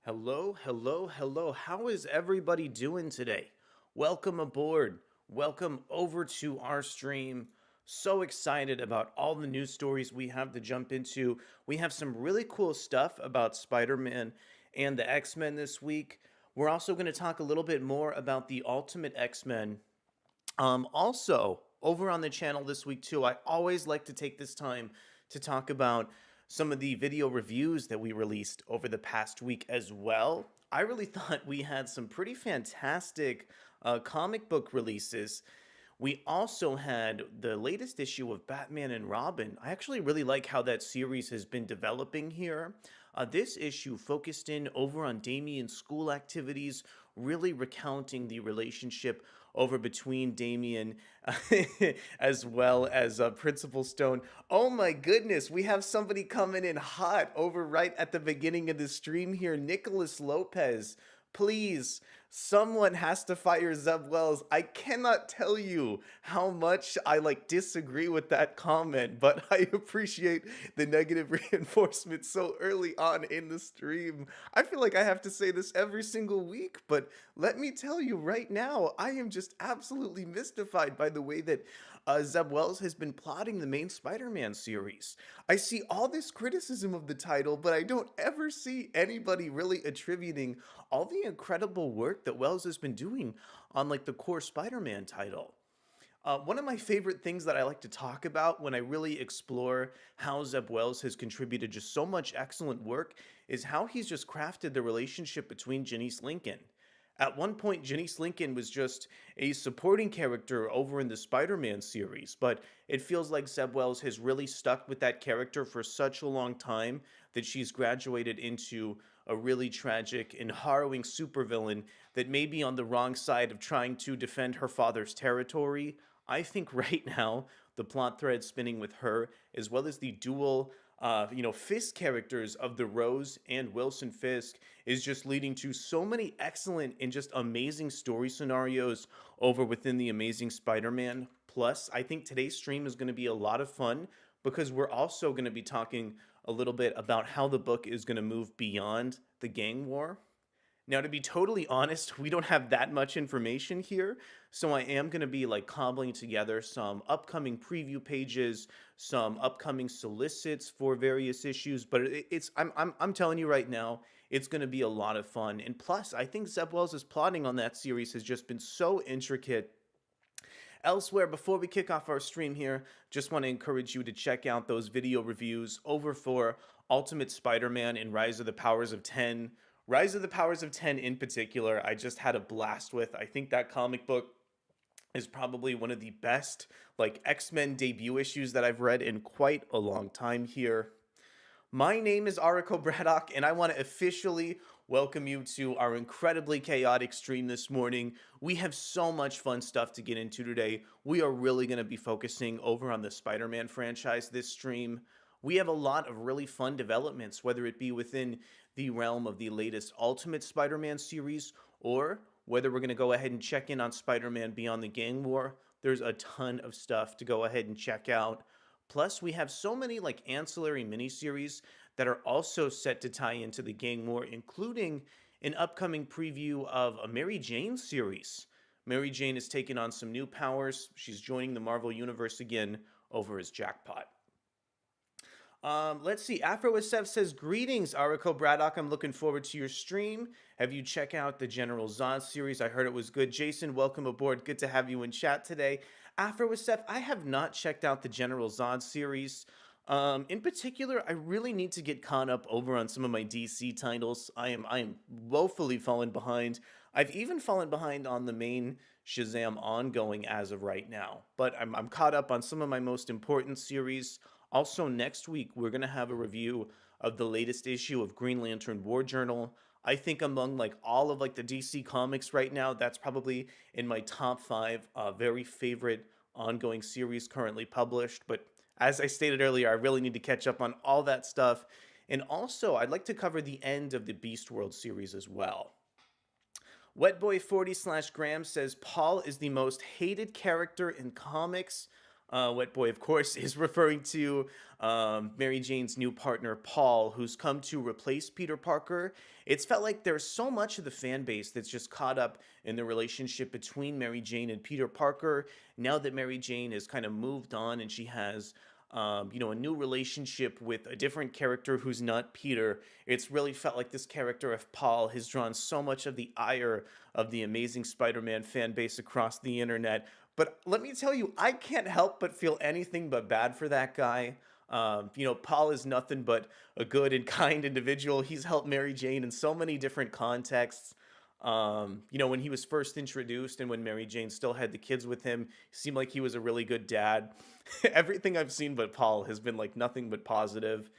Hello, hello, hello. How is everybody doing today? Welcome aboard. Welcome over to our stream. So excited about all the news stories we have to jump into. We have some really cool stuff about Spider Man and the X Men this week. We're also going to talk a little bit more about the Ultimate X Men. Also, over on the channel this week, too, I always like to take this time to talk about some of the video reviews that we released over the past week as well. I really thought we had some pretty fantastic comic book releases. We also had the latest issue of Batman and Robin. I actually really like how that series has been developing here. This issue focused in over on Damien's school activities, really recounting the relationship over between Damien as well as Principal Stone. Oh my goodness, we have somebody coming in hot over right at the beginning of the stream here. Nicholas Lopez, please, someone has to fire Zeb Wells. I cannot tell you how much I disagree with that comment, but I appreciate the negative reinforcement so early on in the stream. I feel like I have to say this every single week, but let me tell you right now, I am just absolutely mystified by the way that Zeb Wells has been plotting the main Spider-Man series. I see all this criticism of the title, but I don't ever see anybody really attributing all the incredible work that Wells has been doing on the core Spider-Man title. One of my favorite things that I like to talk about when I really explore how Zeb Wells has contributed just so much excellent work is how he's just crafted the relationship between Janice Lincoln. At one point, Janice Lincoln was just a supporting character over in the Spider Man series, but it feels like Zeb Wells has really stuck with that character for such a long time that she's graduated into a really tragic and harrowing supervillain that may be on the wrong side of trying to defend her father's territory. I think right now, the plot thread spinning with her, as well as the dual Fisk characters of the Rose and Wilson Fisk is just leading to so many excellent and just amazing story scenarios over within the Amazing Spider-Man. Plus, I think today's stream is going to be a lot of fun because we're also going to be talking a little bit about how the book is going to move beyond the gang war. Now, to be totally honest, we don't have that much information here, so I am going to be cobbling together some upcoming preview pages, some upcoming solicits for various issues. But I'm telling you right now, it's going to be a lot of fun. And plus, I think Zeb Wells' plotting on that series has just been so intricate. Elsewhere, before we kick off our stream here, just want to encourage you to check out those video reviews over for Ultimate Spider-Man and Rise of the Powers of 10. Rise of the Powers of 10 in particular, I just had a blast with. I think that comic book is probably one of the best X-Men debut issues that I've read in quite a long time here. My name is Arakko Braddock, and I want to officially welcome you to our incredibly chaotic stream this morning. We have so much fun stuff to get into today. We are really going to be focusing over on the Spider-Man franchise this stream. We have a lot of really fun developments, whether it be within the realm of the latest Ultimate Spider-Man series, or whether we're going to go ahead and check in on Spider-Man Beyond the Gang War. There's a ton of stuff to go ahead and check out. Plus, we have so many ancillary miniseries that are also set to tie into the gang war, including an upcoming preview of a Mary Jane series. Mary Jane is taking on some new powers. She's joining the Marvel Universe again over as Jackpot. Let's see. Afro SF says, "Greetings, Arakko Braddock. I'm looking forward to your stream. Have you checked out the General Zod series? I heard it was good. Jason, welcome aboard. Good to have you in chat today." Afro SF, I have not checked out the General Zod series. In particular, I really need to get caught up over on some of my DC titles. I am woefully fallen behind. I've even fallen behind on the main Shazam ongoing as of right now. But I'm caught up on some of my most important series. Also, next week, we're going to have a review of the latest issue of Green Lantern War Journal. I think among all of the DC comics right now, that's probably in my top 5 very favorite ongoing series currently published. But as I stated earlier, I really need to catch up on all that stuff. And also, I'd like to cover the end of the Beast World series as well. Wetboy40/Graham says Paul is the most hated character in comics. Wet Boy, of course, is referring to Mary Jane's new partner, Paul, who's come to replace Peter Parker. It's felt like there's so much of the fan base that's just caught up in the relationship between Mary Jane and Peter Parker. Now that Mary Jane has kind of moved on and she has a new relationship with a different character who's not Peter. It's really felt like this character of Paul has drawn so much of the ire of the Amazing Spider-Man fan base across the internet. But let me tell you, I can't help but feel anything but bad for that guy. Paul is nothing but a good and kind individual. He's helped Mary Jane in so many different contexts. When he was first introduced and when Mary Jane still had the kids with him, he seemed like he was a really good dad. Everything I've seen but Paul has been like nothing but positive.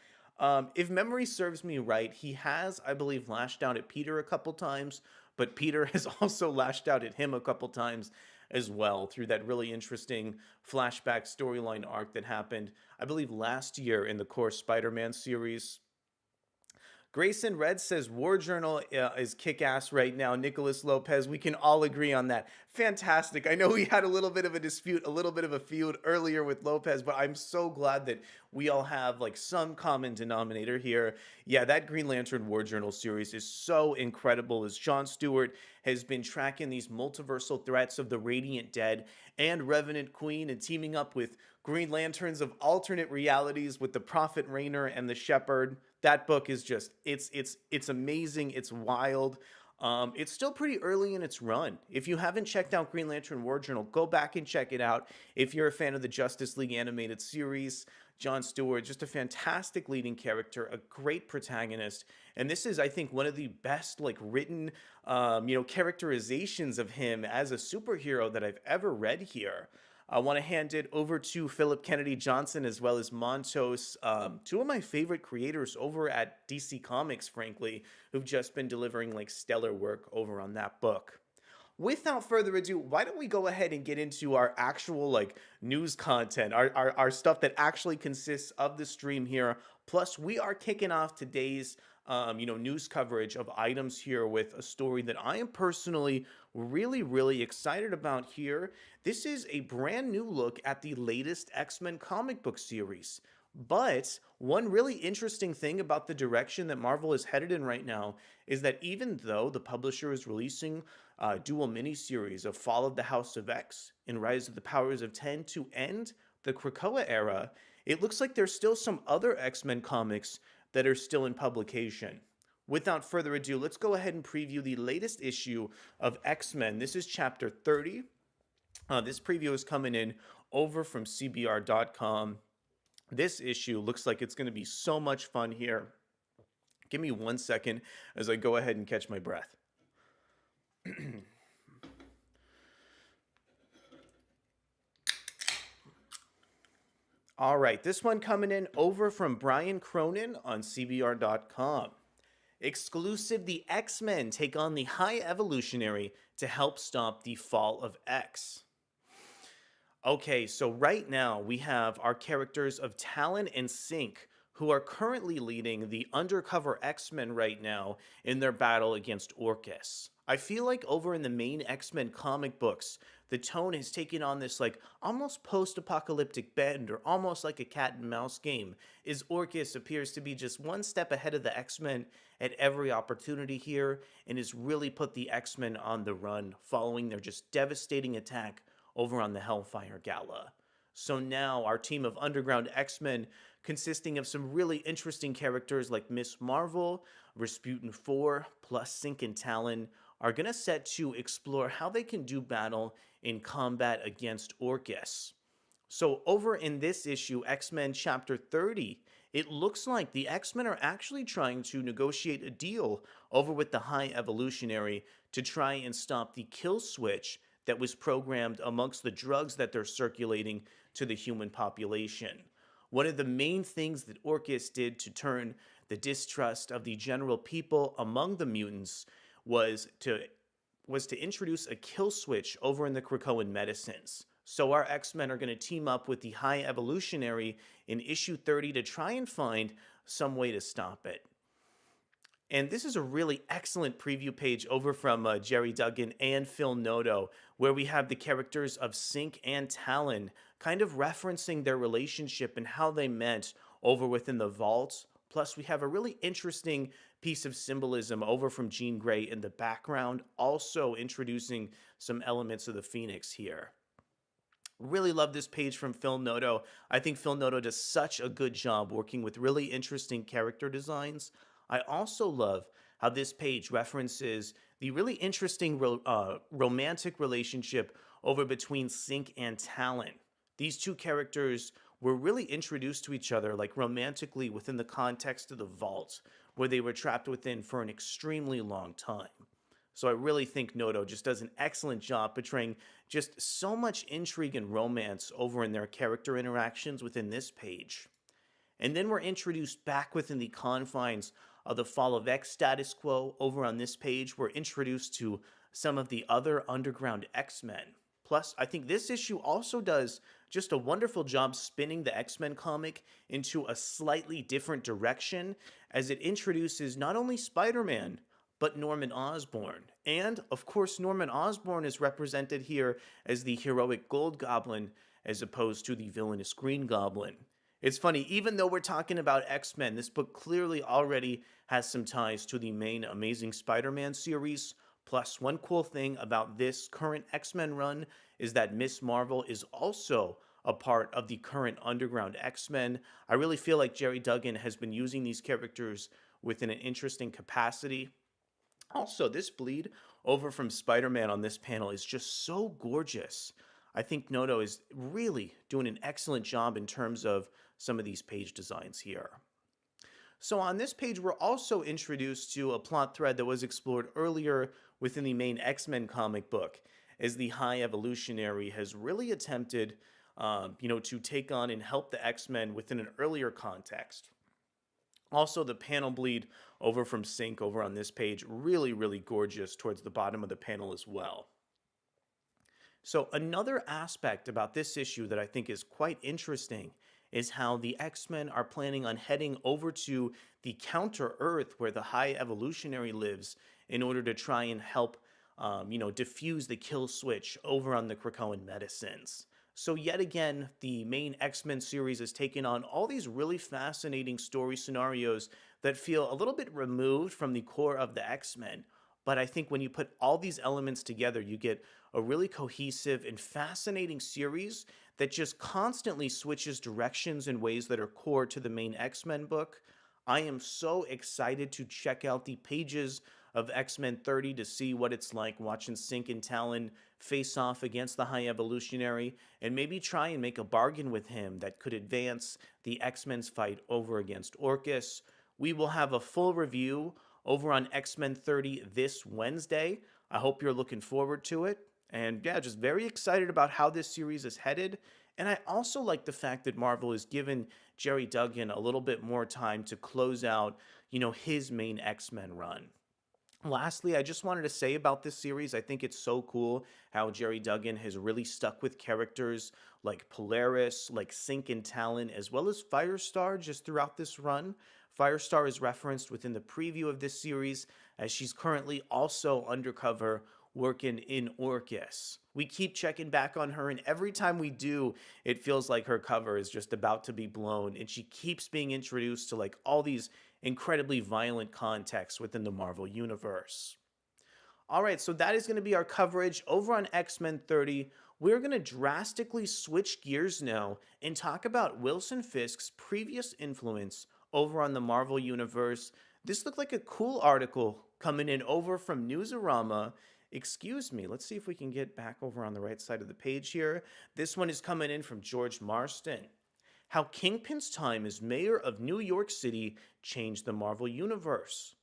If memory serves me right, he has, I believe, lashed out at Peter a couple times, but Peter has also lashed out at him a couple times as well through that really interesting flashback storyline arc that happened, I believe, last year in the core Spider Man series. Grayson Red says War Journal is kick ass right now. Nicholas Lopez, we can all agree on that. Fantastic. I know we had a little bit of a dispute, a little bit of a feud earlier with Lopez, but I'm so glad that we all have like some common denominator here. Yeah, that Green Lantern War Journal series is so incredible as John Stewart has been tracking these multiversal threats of the Radiant Dead and Revenant Queen and teaming up with Green Lanterns of alternate realities with the Prophet Rainer and the Shepherd. That book is just it's amazing. It's wild. It's still pretty early in its run. If you haven't checked out Green Lantern War Journal, go back and check it out. If you're a fan of the Justice League animated series, John Stewart, just a fantastic leading character, a great protagonist, and this is, I think, one of the best like written, characterizations of him as a superhero that I've ever read here. I want to hand it over to Philip Kennedy Johnson as well as Montos, two of my favorite creators over at DC Comics, frankly, who've just been delivering like stellar work over on that book. Without further ado, why don't we go ahead and get into our actual like news content, our stuff that actually consists of the stream here. Plus, we are kicking off today's news coverage of items here with a story that I am personally really, really excited about here. This is a brand new look at the latest X-Men comic book series. But one really interesting thing about the direction that Marvel is headed in right now is that even though the publisher is releasing a dual miniseries of Fall of the House of X and Rise of the Powers of 10 to end the Krakoa era, it looks like there's still some other X-Men comics that are still in publication. Without further ado, let's go ahead and preview the latest issue of X-Men. This is chapter 30. This preview is coming in over from CBR.com. This issue looks like it's going to be so much fun here. Give me 1 second as I go ahead and catch my breath. All right, this one coming in over from Brian Cronin on CBR.com. Exclusive, the X-Men take on the High Evolutionary to help stop the fall of X. Okay, so right now we have our characters of Talon and Synch, who are currently leading the undercover X-Men right now in their battle against Orcus. I feel like over in the main X-Men comic books, the tone has taken on this like almost post-apocalyptic bend or almost like a cat and mouse game, as Orcus appears to be just one step ahead of the X-Men at every opportunity here and has really put the X-Men on the run following their just devastating attack over on the Hellfire Gala. So now our team of underground X-Men, consisting of some really interesting characters like Miss Marvel, Rasputin 4, plus Synch and Talon, are going to set to explore how they can do battle in combat against Orcus. So over in this issue, X-Men Chapter 30, it looks like the X-Men are actually trying to negotiate a deal over with the High Evolutionary to try and stop the kill switch that was programmed amongst the drugs that they're circulating to the human population. One of the main things that Orcus did to turn the distrust of the general people among the mutants was to introduce a kill switch over in the Krakoan medicines. So our X-Men are going to team up with the High Evolutionary in issue 30 to try and find some way to stop it. And this is a really excellent preview page over from Jerry Duggan and Phil Noto, where we have the characters of Synch and Talon kind of referencing their relationship and how they met over within the vault. Plus, we have a really interesting piece of symbolism over from Jean Grey in the background, also introducing some elements of the Phoenix here. Really love this page from Phil Noto. I think Phil Noto does such a good job working with really interesting character designs. I also love how this page references the really interesting romantic relationship over between Sync and Talon. These two characters were really introduced to each other like romantically within the context of the vault, where they were trapped within for an extremely long time. So I really think Noto just does an excellent job portraying just so much intrigue and romance over in their character interactions within this page. And then we're introduced back within the confines of the Fall of X status quo. Over on this page, we're introduced to some of the other underground X-Men. Plus, I think this issue also does just a wonderful job spinning the X-Men comic into a slightly different direction as it introduces not only Spider-Man, but Norman Osborn. And, of course, Norman Osborn is represented here as the heroic Gold Goblin as opposed to the villainous Green Goblin. It's funny, even though we're talking about X-Men, this book clearly already has some ties to the main Amazing Spider-Man series. Plus, one cool thing about this current X-Men run is that Miss Marvel is also a part of the current Underground X-Men. I really feel like Jerry Duggan has been using these characters within an interesting capacity. Also, this bleed over from Spider-Man on this panel is just so gorgeous. I think Noto is really doing an excellent job in terms of some of these page designs here. So on this page, we're also introduced to a plot thread that was explored earlier within the main X-Men comic book, as the High Evolutionary has really attempted, to take on and help the X-Men within an earlier context. Also, the panel bleed over from Sync over on this page, really, really gorgeous towards the bottom of the panel as well. So another aspect about this issue that I think is quite interesting is how the X-Men are planning on heading over to the Counter-Earth where the High Evolutionary lives in order to try and help, diffuse the kill switch over on the Krakoan medicines. So yet again, the main X-Men series has taken on all these really fascinating story scenarios that feel a little bit removed from the core of the X-Men. But I think when you put all these elements together, you get a really cohesive and fascinating series that just constantly switches directions in ways that are core to the main X-Men book. I am so excited to check out the pages of X-Men 30 to see what it's like watching Sync and Talon face off against the High Evolutionary and maybe try and make a bargain with him that could advance the X-Men's fight over against Orcus. We will have a full review over on X-Men 30 this Wednesday. I hope you're looking forward to it. And yeah, just very excited about how this series is headed. And I also like the fact that Marvel has given Jerry Duggan a little bit more time to close out, his main X-Men run. Lastly, I just wanted to say about this series, I think it's so cool how Jerry Duggan has really stuck with characters like Polaris, like Sync and Talon, as well as Firestar just throughout this run. Firestar is referenced within the preview of this series, as she's currently also undercover working in Orcus. We keep checking back on her, and every time we do, it feels like her cover is just about to be blown, and she keeps being introduced to like all these incredibly violent contexts within the Marvel Universe. All right, so that is going to be our coverage over on X-Men 30. We're going to drastically switch gears now and talk about Wilson Fisk's previous influence over on the Marvel Universe. This looked like a cool article coming in over from Newsarama. Excuse me, let's see if we can get back over on the right side of the page here. This one is coming in from George Marston. How Kingpin's time as mayor of New York City changed the Marvel Universe.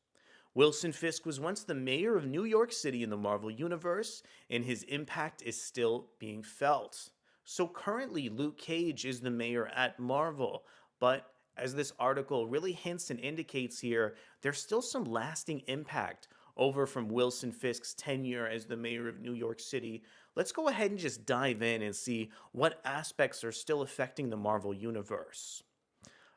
Wilson Fisk was once the mayor of New York City in the Marvel Universe, and his impact is still being felt. So currently, Luke Cage is the mayor at Marvel, but as this article really hints and indicates here, there's still some lasting impact over from Wilson Fisk's tenure as the mayor of New York City. Let's go ahead and just dive in and see what aspects are still affecting the Marvel Universe.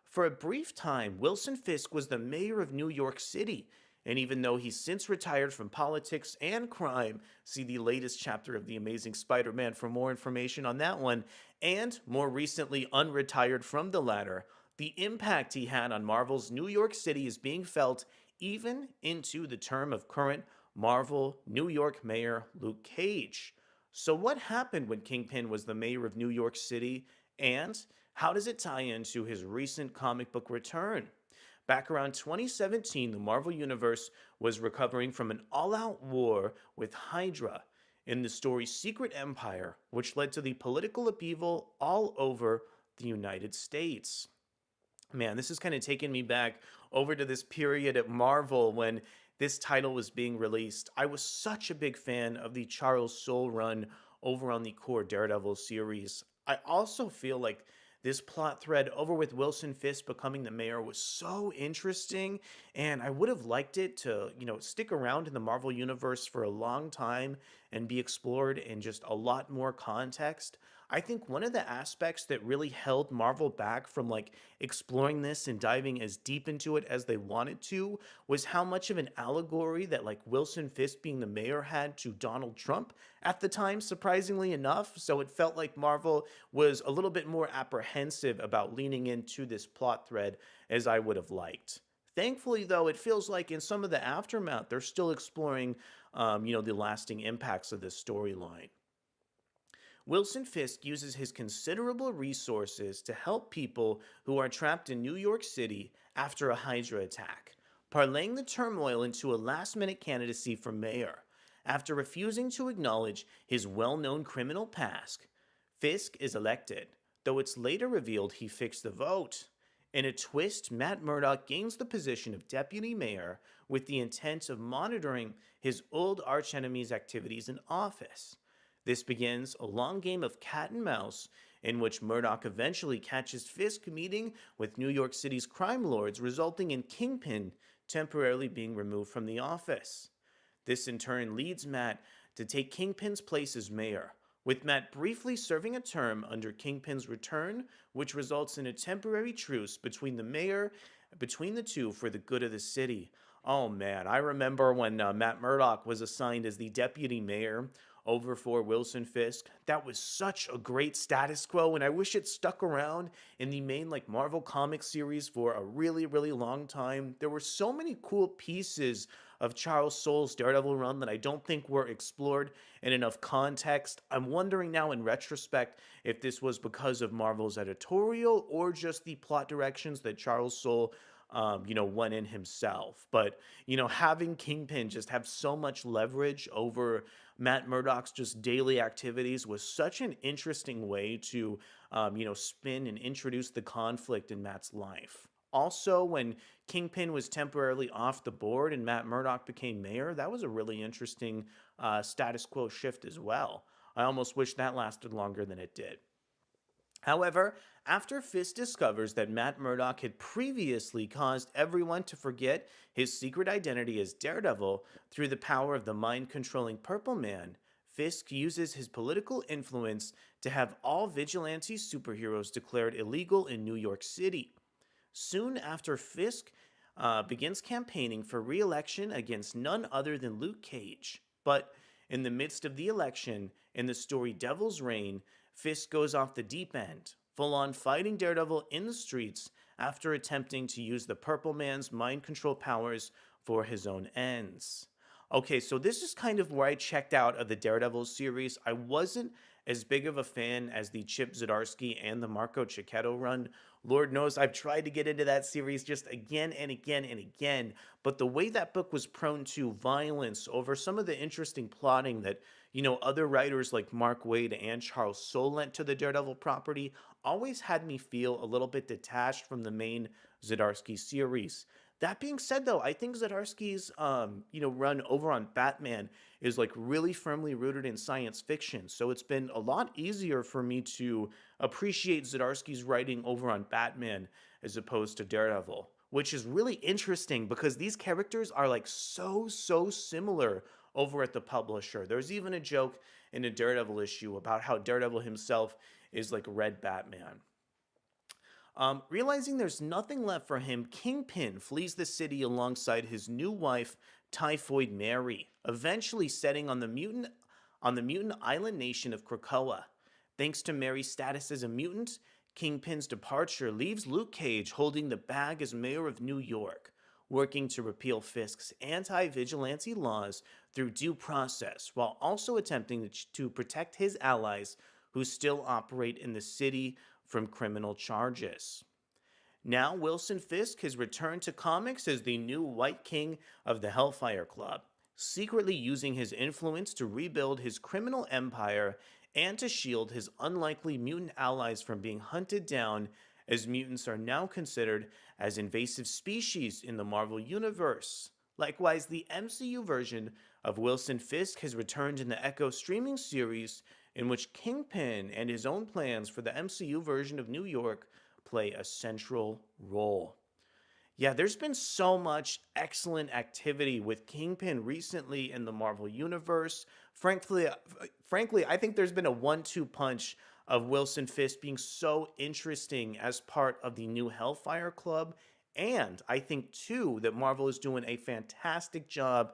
For a brief time, Wilson Fisk was the mayor of New York City, And even though he's since retired from politics and crime, see the latest chapter of The Amazing Spider Man for more information on that one, and more recently unretired from the latter, the impact he had on Marvel's New York City is being felt even into the term of current Marvel New York Mayor Luke Cage. So, what happened when Kingpin was the mayor of New York City, and how does it tie into his recent comic book return? Back around 2017, the Marvel Universe was recovering from an all out war with Hydra in the story Secret Empire, which led to the political upheaval all over the United States. Man, this is kind of taking me back over to this period at Marvel when this title was being released. I was such a big fan of the Charles Soule run over on the core Daredevil series. I also feel like this plot thread over with Wilson Fisk becoming the mayor was so interesting, and I would have liked it to, stick around in the Marvel universe for a long time and be explored in just a lot more context. I think one of the aspects that really held Marvel back from exploring this and diving as deep into it as they wanted to was how much of an allegory that Wilson Fisk being the mayor had to Donald Trump at the time, surprisingly enough. So it felt like Marvel was a little bit more apprehensive about leaning into this plot thread as I would have liked. Thankfully, though, it feels like in some of the aftermath, they're still exploring, the lasting impacts of this storyline. Wilson Fisk uses his considerable resources to help people who are trapped in New York City after a Hydra attack, parlaying the turmoil into a last minute candidacy for mayor. After refusing to acknowledge his well known criminal past, Fisk is elected, though it's later revealed he fixed the vote. In a twist, Matt Murdock gains the position of deputy mayor with the intent of monitoring his old archenemy's activities in office. This begins a long game of cat and mouse in which Murdoch eventually catches Fisk meeting with New York City's crime lords, resulting in Kingpin temporarily being removed from the office. This in turn leads Matt to take Kingpin's place as mayor, with Matt briefly serving a term under Kingpin's return, which results in a temporary truce between the two for the good of the city. Oh man, I remember when Matt Murdock was assigned as the deputy mayor over for Wilson Fisk. That was such a great status quo, and I wish it stuck around in the main Marvel Comics series for a really, really long time. There were so many cool pieces of Charles Soule's Daredevil run that I don't think were explored in enough context. I'm wondering now in retrospect if this was because of Marvel's editorial or just the plot directions that Charles Soule went in himself. But, having Kingpin just have so much leverage over Matt Murdock's just daily activities was such an interesting way to, spin and introduce the conflict in Matt's life. Also, when Kingpin was temporarily off the board and Matt Murdock became mayor, that was a really interesting status quo shift as well. I almost wish that lasted longer than it did. However, after Fisk discovers that Matt Murdock had previously caused everyone to forget his secret identity as Daredevil through the power of the mind controlling Purple Man, Fisk uses his political influence to have all vigilante superheroes declared illegal in New York City. Soon after, Fisk begins campaigning for re election against none other than Luke Cage. But in the midst of the election, in the story Devil's Reign, Fisk goes off the deep end, full on fighting Daredevil in the streets after attempting to use the Purple Man's mind control powers for his own ends. Okay, so this is kind of where I checked out of the Daredevil series. I wasn't as big of a fan as the Chip Zdarsky and the Marco Cicchetto run. Lord knows I've tried to get into that series just again and again and again, but the way that book was prone to violence over some of the interesting plotting that, other writers like Mark Waid and Charles Soule lent to the Daredevil property always had me feel a little bit detached from the main Zdarsky series. That being said, though, I think Zdarsky's, run over on Batman is really firmly rooted in science fiction. So it's been a lot easier for me to appreciate Zdarsky's writing over on Batman as opposed to Daredevil, which is really interesting because these characters are so similar over at the publisher. There's even a joke in a Daredevil issue about how Daredevil himself is like Red Batman. Realizing there's nothing left for him, Kingpin flees the city alongside his new wife, Typhoid Mary, eventually setting on the mutant island nation of Krakoa. Thanks to Mary's status as a mutant, Kingpin's departure leaves Luke Cage holding the bag as mayor of New York, working to repeal Fisk's anti-vigilante laws through due process, while also attempting to protect his allies who still operate in the city from criminal charges. Now, Wilson Fisk has returned to comics as the new White King of the Hellfire Club, secretly using his influence to rebuild his criminal empire and to shield his unlikely mutant allies from being hunted down, as mutants are now considered as invasive species in the Marvel Universe. Likewise, the MCU version of Wilson Fisk has returned in the Echo streaming series, in which Kingpin and his own plans for the MCU version of New York play a central role. Yeah, there's been so much excellent activity with Kingpin recently in the Marvel Universe. Frankly, I think there's been a one-two punch of Wilson Fisk being so interesting as part of the new Hellfire Club. And I think too that Marvel is doing a fantastic job,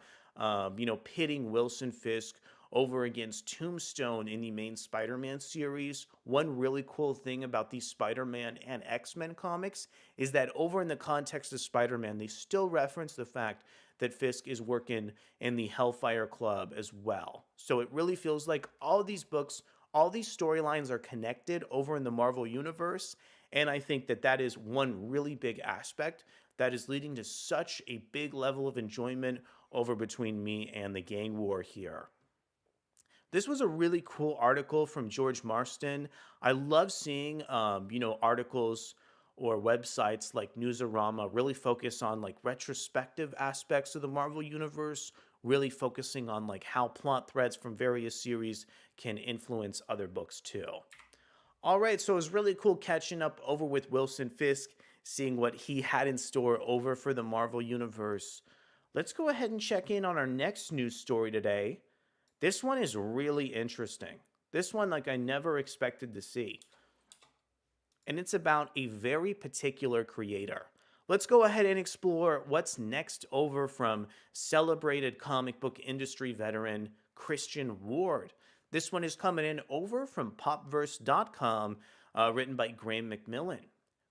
pitting Wilson Fisk over against Tombstone in the main Spider-Man series. One really cool thing about these Spider-Man and X-Men comics is that over in the context of Spider-Man, they still reference the fact that Fisk is working in the Hellfire Club as well. So it really feels like all these books, all these storylines are connected over in the Marvel Universe, and I think that that is one really big aspect that is leading to such a big level of enjoyment over between me and the gang war here. This was a really cool article from George Marston. I love seeing, articles or websites like Newsarama really focus on like retrospective aspects of the Marvel Universe, really focusing on like how plot threads from various series can influence other books too. All right, so it was really cool catching up over with Wilson Fisk, seeing what he had in store over for the Marvel Universe. Let's go ahead and check in on our next news story today. This one is really interesting. This one, like, I never expected to see. And it's about a very particular creator. Let's go ahead and explore what's next over from celebrated comic book industry veteran Christian Ward. This one is coming in over from popverse.com, written by Graham McMillan.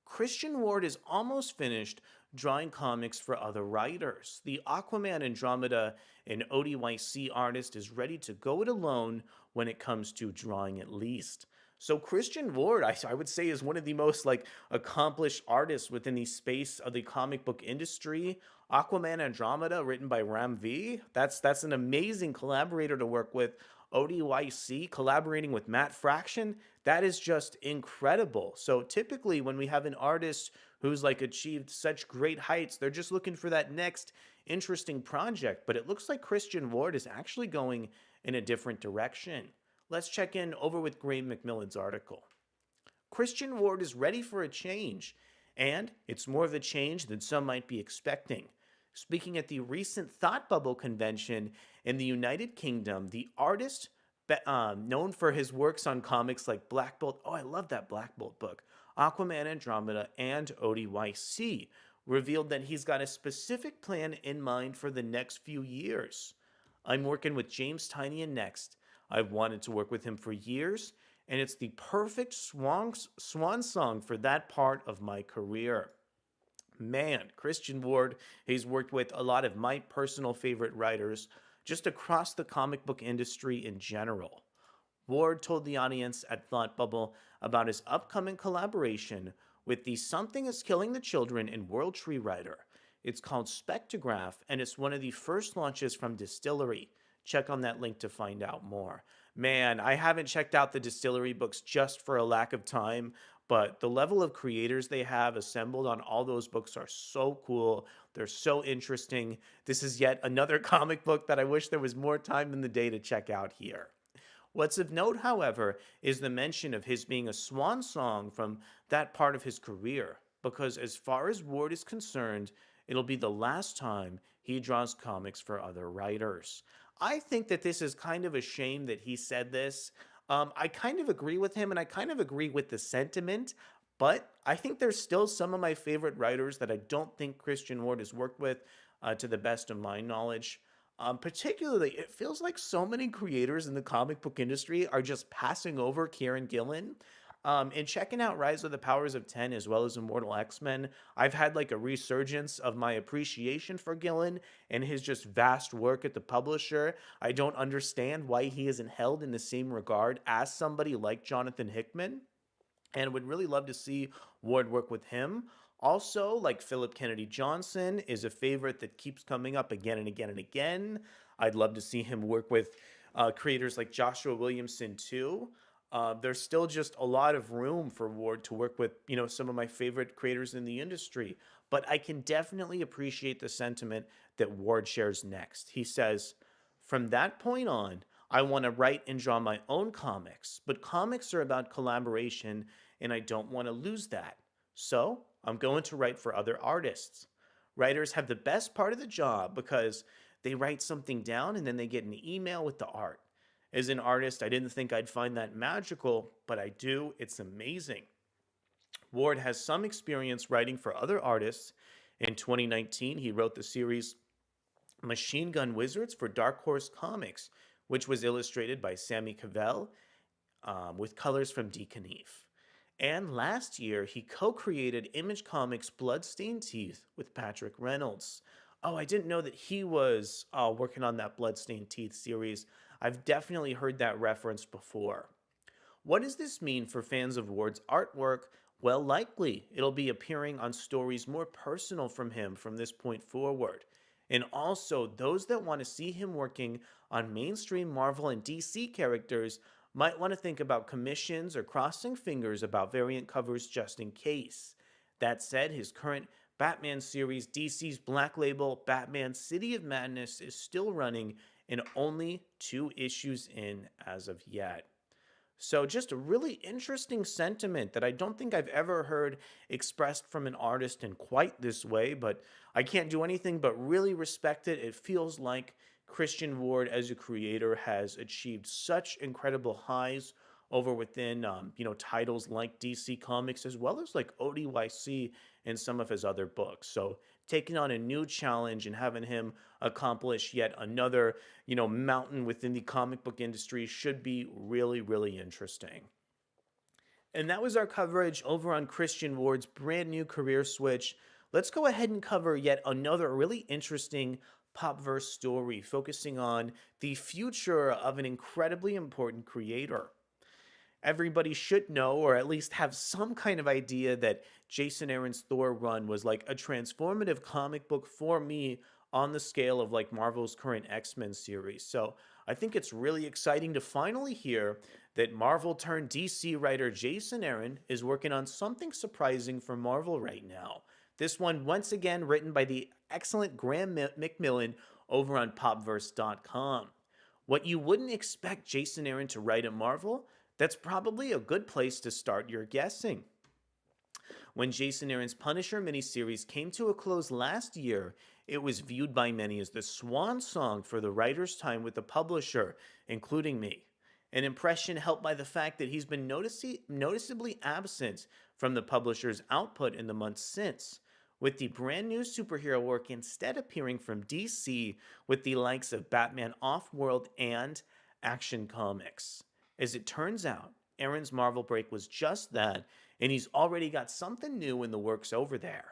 Christian Ward is almost finished drawing comics for other writers. The Aquaman Andromeda and ODYC artist is ready to go it alone when it comes to drawing, at least. So Christian Ward, I would say, is one of the most like accomplished artists within the space of the comic book industry. Aquaman Andromeda, written by Ram V. That's an amazing collaborator to work with. ODYC collaborating with Matt Fraction, that is just incredible. So typically when we have an artist who's like achieved such great heights, they're just looking for that next interesting project. But it looks like Christian Ward is actually going in a different direction. Let's check in over with Graham McMillan's article. Christian Ward is ready for a change, and it's more of a change than some might be expecting. Speaking at the recent Thought Bubble convention in the United Kingdom, the artist, known for his works on comics like Black Bolt, oh, I love that Black Bolt book, Aquaman Andromeda, and ODYC, revealed that he's got a specific plan in mind for the next few years. I'm working with James Tynion next. I've wanted to work with him for years, and it's the perfect swan song for that part of my career. Man, Christian Ward, he's worked with a lot of my personal favorite writers just across the comic book industry in general. Ward told the audience at Thought Bubble about his upcoming collaboration with the Something is Killing the Children in World Tree writer. It's called Spectrograph, and it's one of the first launches from Distillery. Check on that link to find out more. Man, I haven't checked out the Distillery books just for a lack of time, but the level of creators they have assembled on all those books are so cool. They're so interesting. This is yet another comic book that I wish there was more time in the day to check out here. What's of note, however, is the mention of his being a swan song from that part of his career, because as far as Ward is concerned, it'll be the last time he draws comics for other writers. I think that this is kind of a shame that he said this. I kind of agree with him, and I kind of agree with the sentiment, But I think there's still some of my favorite writers that I don't think Christian Ward has worked with, to the best of my knowledge. Particularly, it feels like so many creators in the comic book industry are just passing over Kieran Gillen. And checking out Rise of the Powers of 10 as well as Immortal X-Men, I've had like a resurgence of my appreciation for Gillen and his just vast work at the publisher. I don't understand why he isn't held in the same regard as somebody like Jonathan Hickman, and would really love to see Ward work with him. Also, like Philip Kennedy Johnson is a favorite that keeps coming up again and again and again. I'd love to see him work with creators like Joshua Williamson too. There's still just a lot of room for Ward to work with, some of my favorite creators in the industry. But I can definitely appreciate the sentiment that Ward shares next. He says, from that point on, I want to write and draw my own comics, but comics are about collaboration, and I don't want to lose that. So I'm going to write for other artists. Writers have the best part of the job because they write something down and then they get an email with the art. As an artist, I didn't think I'd find that magical, but I do. It's amazing. Ward has some experience writing for other artists. In 2019, he wrote the series Machine Gun Wizards for Dark Horse Comics, which was illustrated by Sammy Cavell, with colors from D. Knief. And last year, he co created Image Comics' Bloodstained Teeth with Patrick Reynolds. Oh, I didn't know that he was working on that Bloodstained Teeth series. I've definitely heard that reference before. What does this mean for fans of Ward's artwork? Well, likely it'll be appearing on stories more personal from him from this point forward. And also, those that want to see him working on mainstream Marvel and DC characters might want to think about commissions or crossing fingers about variant covers just in case. That said, his current Batman series, DC's Black Label Batman City of Madness, is still running and only 2 issues in as of yet. So, just a really interesting sentiment that I don't think I've ever heard expressed from an artist in quite this way, but I can't do anything but really respect it. It feels like Christian Ward, as a creator, has achieved such incredible highs over within, titles like DC Comics, as well as like ODYC and some of his other books. So, taking on a new challenge and having him accomplish yet another, mountain within the comic book industry should be really, really interesting. And that was our coverage over on Christian Ward's brand new career switch. Let's go ahead and cover yet another really interesting popverse story focusing on the future of an incredibly important creator. Everybody should know, or at least have some kind of idea, that Jason Aaron's Thor run was like a transformative comic book for me on the scale of like Marvel's current X-Men series. So I think it's really exciting to finally hear that Marvel turned DC writer Jason Aaron is working on something surprising for Marvel right now. This one, once again, written by the excellent Graham McMillan over on popverse.com. What you wouldn't expect Jason Aaron to write at Marvel? That's probably a good place to start your guessing. When Jason Aaron's Punisher miniseries came to a close last year, it was viewed by many as the swan song for the writer's time with the publisher, including me. An impression helped by the fact that he's been noticeably absent from the publisher's output in the months since, with the brand new superhero work instead appearing from DC with the likes of Batman Off-World and Action Comics. As it turns out, Aaron's Marvel break was just that, and he's already got something new in the works over there.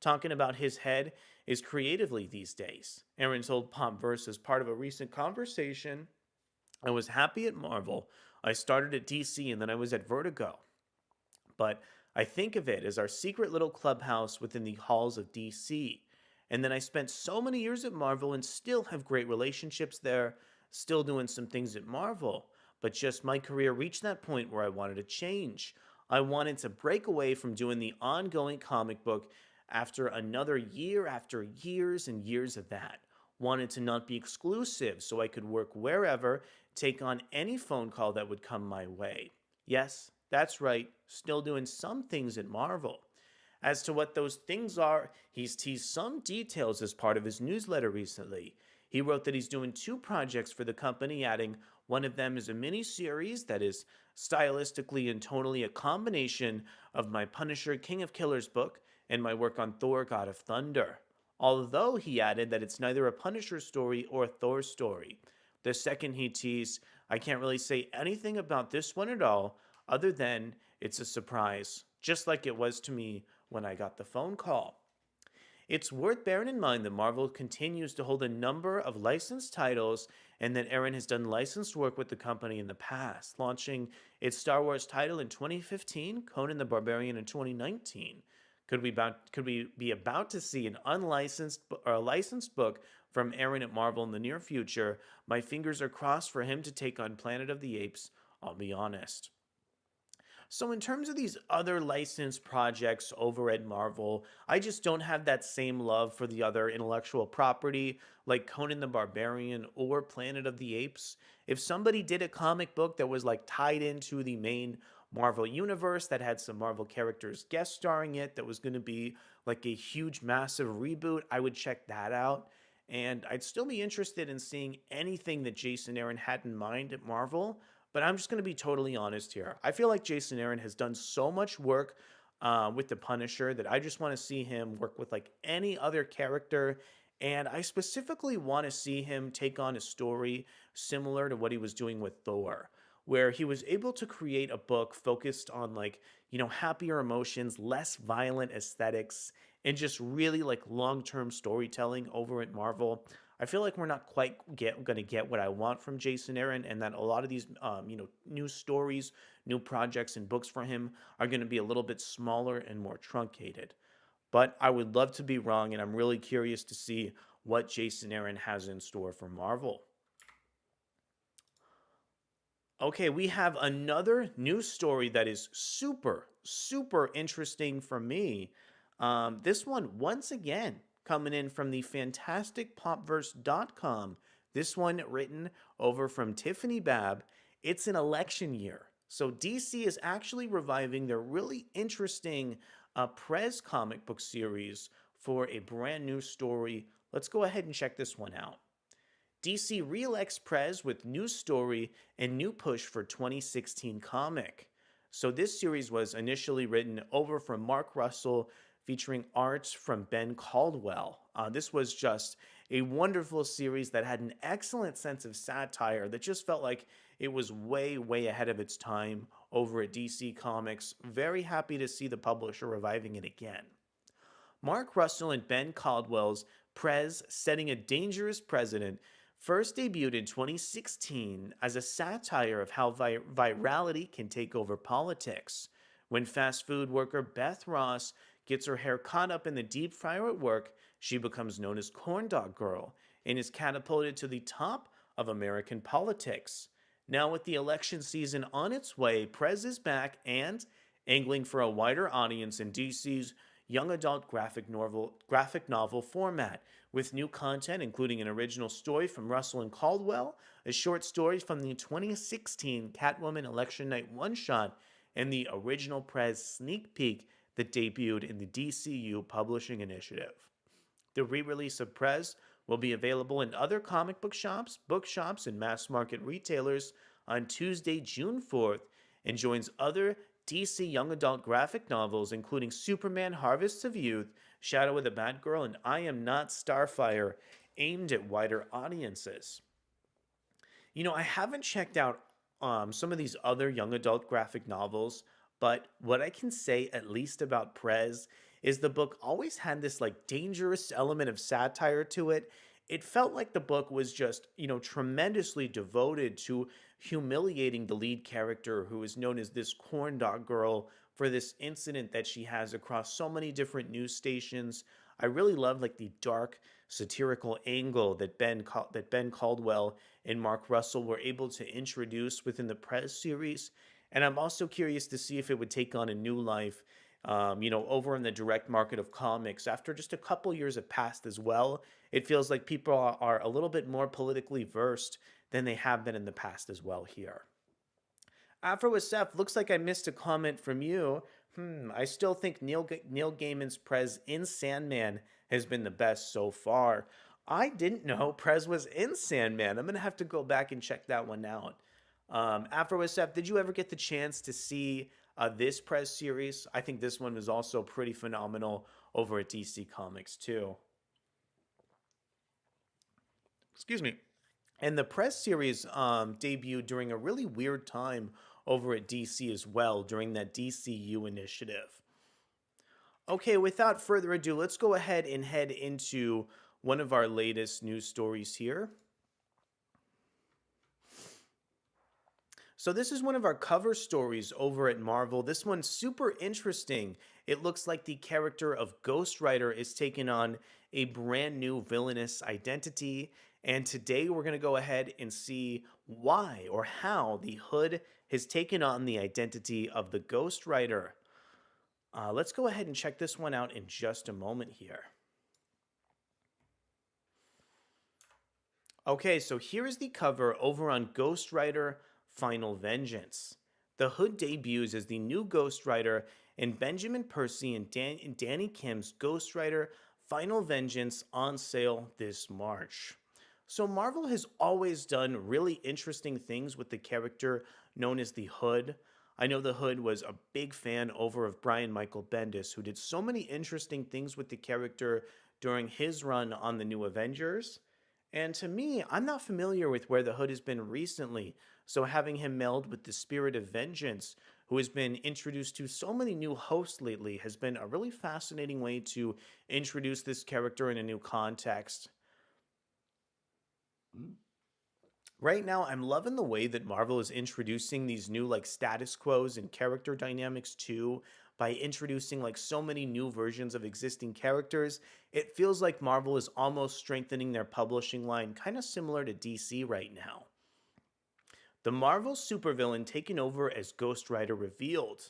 Talking about his head is creatively these days. Aaron told Popverse as part of a recent conversation, I was happy at Marvel. I started at DC and then I was at Vertigo. But I think of it as our secret little clubhouse within the halls of DC. And then I spent so many years at Marvel and still have great relationships there, still doing some things at Marvel. But just my career reached that point where I wanted to change. I wanted to break away from doing the ongoing comic book after another year after years and years of that. Wanted to not be exclusive so I could work wherever, take on any phone call that would come my way. Yes, that's right, still doing some things at Marvel. As to what those things are, he's teased some details as part of his newsletter recently. He wrote that he's doing two projects for the company, adding one of them is a mini series that is stylistically and tonally a combination of my Punisher King of Killers book and my work on Thor God of Thunder. Although he added that it's neither a Punisher story or a Thor story. The second he teased, I can't really say anything about this one at all, other than it's a surprise, just like it was to me when I got the phone call. It's worth bearing in mind that Marvel continues to hold a number of licensed titles and that Aaron has done licensed work with the company in the past, launching its Star Wars title in 2015, Conan the Barbarian in 2019. Could we be about to see an unlicensed or a licensed book from Aaron at Marvel in the near future? My fingers are crossed for him to take on Planet of the Apes, I'll be honest. So, in terms of these other licensed projects over at Marvel, I just don't have that same love for the other intellectual property like Conan the Barbarian or Planet of the Apes. If somebody did a comic book that was like tied into the main Marvel universe that had some Marvel characters guest starring it, that was going to be like a huge, massive reboot, I would check that out. And I'd still be interested in seeing anything that Jason Aaron had in mind at Marvel, but I'm just going to be totally honest here. I feel like Jason Aaron has done so much work with the Punisher that I just want to see him work with like any other character. And I specifically want to see him take on a story similar to what he was doing with Thor, where he was able to create a book focused on like, happier emotions, less violent aesthetics, and just really like long term storytelling over at Marvel. I feel like we're not quite going to get what I want from Jason Aaron, and that a lot of these, new stories, new projects, and books for him are going to be a little bit smaller and more truncated. But I would love to be wrong, and I'm really curious to see what Jason Aaron has in store for Marvel. Okay, we have another news story that is super, super interesting for me. This one, once again, coming in from the fantasticpopverse.com. This one written over from Tiffany Babb. It's an election year. So DC is actually reviving their really interesting Prez comic book series for a brand new story. Let's go ahead and check this one out. DC re-elects Prez with new story and new push for 2016 comic. So this series was initially written over from Mark Russell, featuring art from Ben Caldwell. This was just a wonderful series that had an excellent sense of satire that just felt like it was way, way ahead of its time over at DC Comics. Very happy to see the publisher reviving it again. Mark Russell and Ben Caldwell's Prez Setting a Dangerous President first debuted in 2016 as a satire of how virality can take over politics. When fast food worker Beth Ross gets her hair caught up in the deep fryer at work, she becomes known as Corn Dog Girl and is catapulted to the top of American politics. Now, with the election season on its way, Prez is back and angling for a wider audience in DC's young adult graphic novel format, with new content including an original story from Russell and Caldwell, a short story from the 2016 Catwoman Election Night one-shot, and the original Prez sneak peek that debuted in the DCU Publishing Initiative. The re-release of Prez will be available in other comic bookshops, and mass market retailers on Tuesday, June 4th, and joins other DC young adult graphic novels, including Superman Harvests of Youth, Shadow of the Batgirl, and I Am Not Starfire, aimed at wider audiences. I haven't checked out some of these other young adult graphic novels, but what I can say, at least about Prez, is the book always had this like dangerous element of satire to it. It felt like the book was just, tremendously devoted to humiliating the lead character, who is known as this corn dog girl, for this incident that she has across so many different news stations. I really love like the dark satirical angle that Ben Caldwell and Mark Russell were able to introduce within the Prez series, and I'm also curious to see if it would take on a new life, over in the direct market of comics. After just a couple years have passed as well, it feels like people are a little bit more politically versed than they have been in the past as well here. Afro SF, looks like I missed a comment from you. I still think Neil Gaiman's Prez in Sandman has been the best so far. I didn't know Prez was in Sandman. I'm gonna have to go back and check that one out. Afro SF, did you ever get the chance to see this Prez series? I think this one was also pretty phenomenal over at DC Comics too. Excuse me. And the Prez series debuted during a really weird time over at DC as well, during that DCU initiative. Okay, without further ado, let's go ahead and head into one of our latest news stories here. So, this is one of our cover stories over at Marvel. This one's super interesting. It looks like the character of Ghost Rider is taking on a brand new villainous identity. And today we're going to go ahead and see why or how the Hood has taken on the identity of the Ghost Rider. Let's go ahead and check this one out in just a moment here. Okay, so here is the cover over on Ghost Rider Final Vengeance. The Hood debuts as the new Ghost Rider in Benjamin Percy and Danny Kim's Ghost Rider Final Vengeance on sale this March. So, Marvel has always done really interesting things with the character known as the Hood. I know the Hood was a big fan over of Brian Michael Bendis, who did so many interesting things with the character during his run on the New Avengers. And to me, I'm not familiar with where the Hood has been recently, so having him meld with the Spirit of Vengeance, who has been introduced to so many new hosts lately, has been a really fascinating way to introduce this character in a new context. Right now, I'm loving the way that Marvel is introducing these new like status quos and character dynamics too. By introducing like so many new versions of existing characters, it feels like Marvel is almost strengthening their publishing line, kind of similar to DC right now. The Marvel supervillain taking over as Ghost Rider revealed.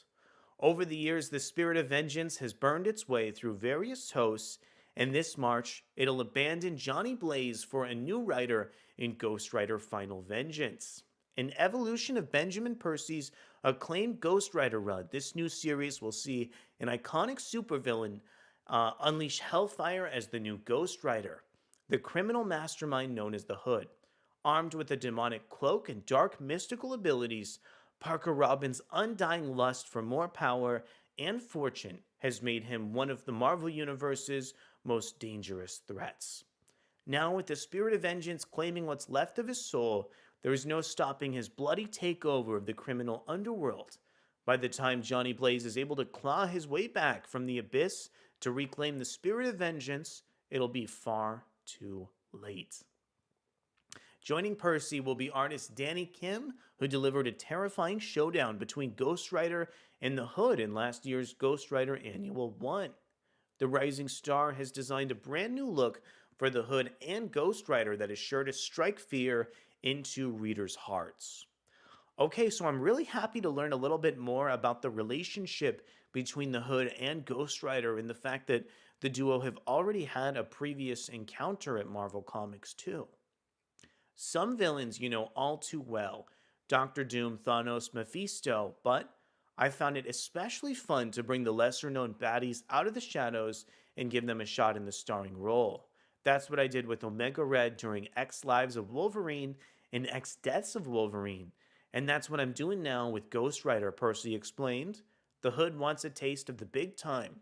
Over the years, the spirit of vengeance has burned its way through various hosts, and this March, it'll abandon Johnny Blaze for a new writer in Ghost Rider Final Vengeance. An evolution of Benjamin Percy's acclaimed Ghost Rider run, this new series will see an iconic supervillain unleash hellfire as the new Ghost Rider, the criminal mastermind known as the Hood. Armed with a demonic cloak and dark mystical abilities, Parker Robin's undying lust for more power and fortune has made him one of the Marvel Universe's most dangerous threats. Now, with the spirit of vengeance claiming what's left of his soul, there is no stopping his bloody takeover of the criminal underworld. By the time Johnny Blaze is able to claw his way back from the abyss to reclaim the spirit of vengeance, it'll be far too late. Joining Percy will be artist Danny Kim, who delivered a terrifying showdown between Ghost Rider and the Hood in last year's Ghost Rider Annual 1. The rising star has designed a brand new look for the Hood and Ghost Rider that is sure to strike fear into readers' hearts. Okay, so I'm really happy to learn a little bit more about the relationship between the Hood and Ghost Rider and the fact that the duo have already had a previous encounter at Marvel Comics too. Some villains you know all too well, Doctor Doom, Thanos, Mephisto, but I found it especially fun to bring the lesser known baddies out of the shadows and give them a shot in the starring role. That's what I did with Omega Red during X Lives of Wolverine and X Deaths of Wolverine. And that's what I'm doing now with Ghost Rider, Percy explained. The Hood wants a taste of the big time,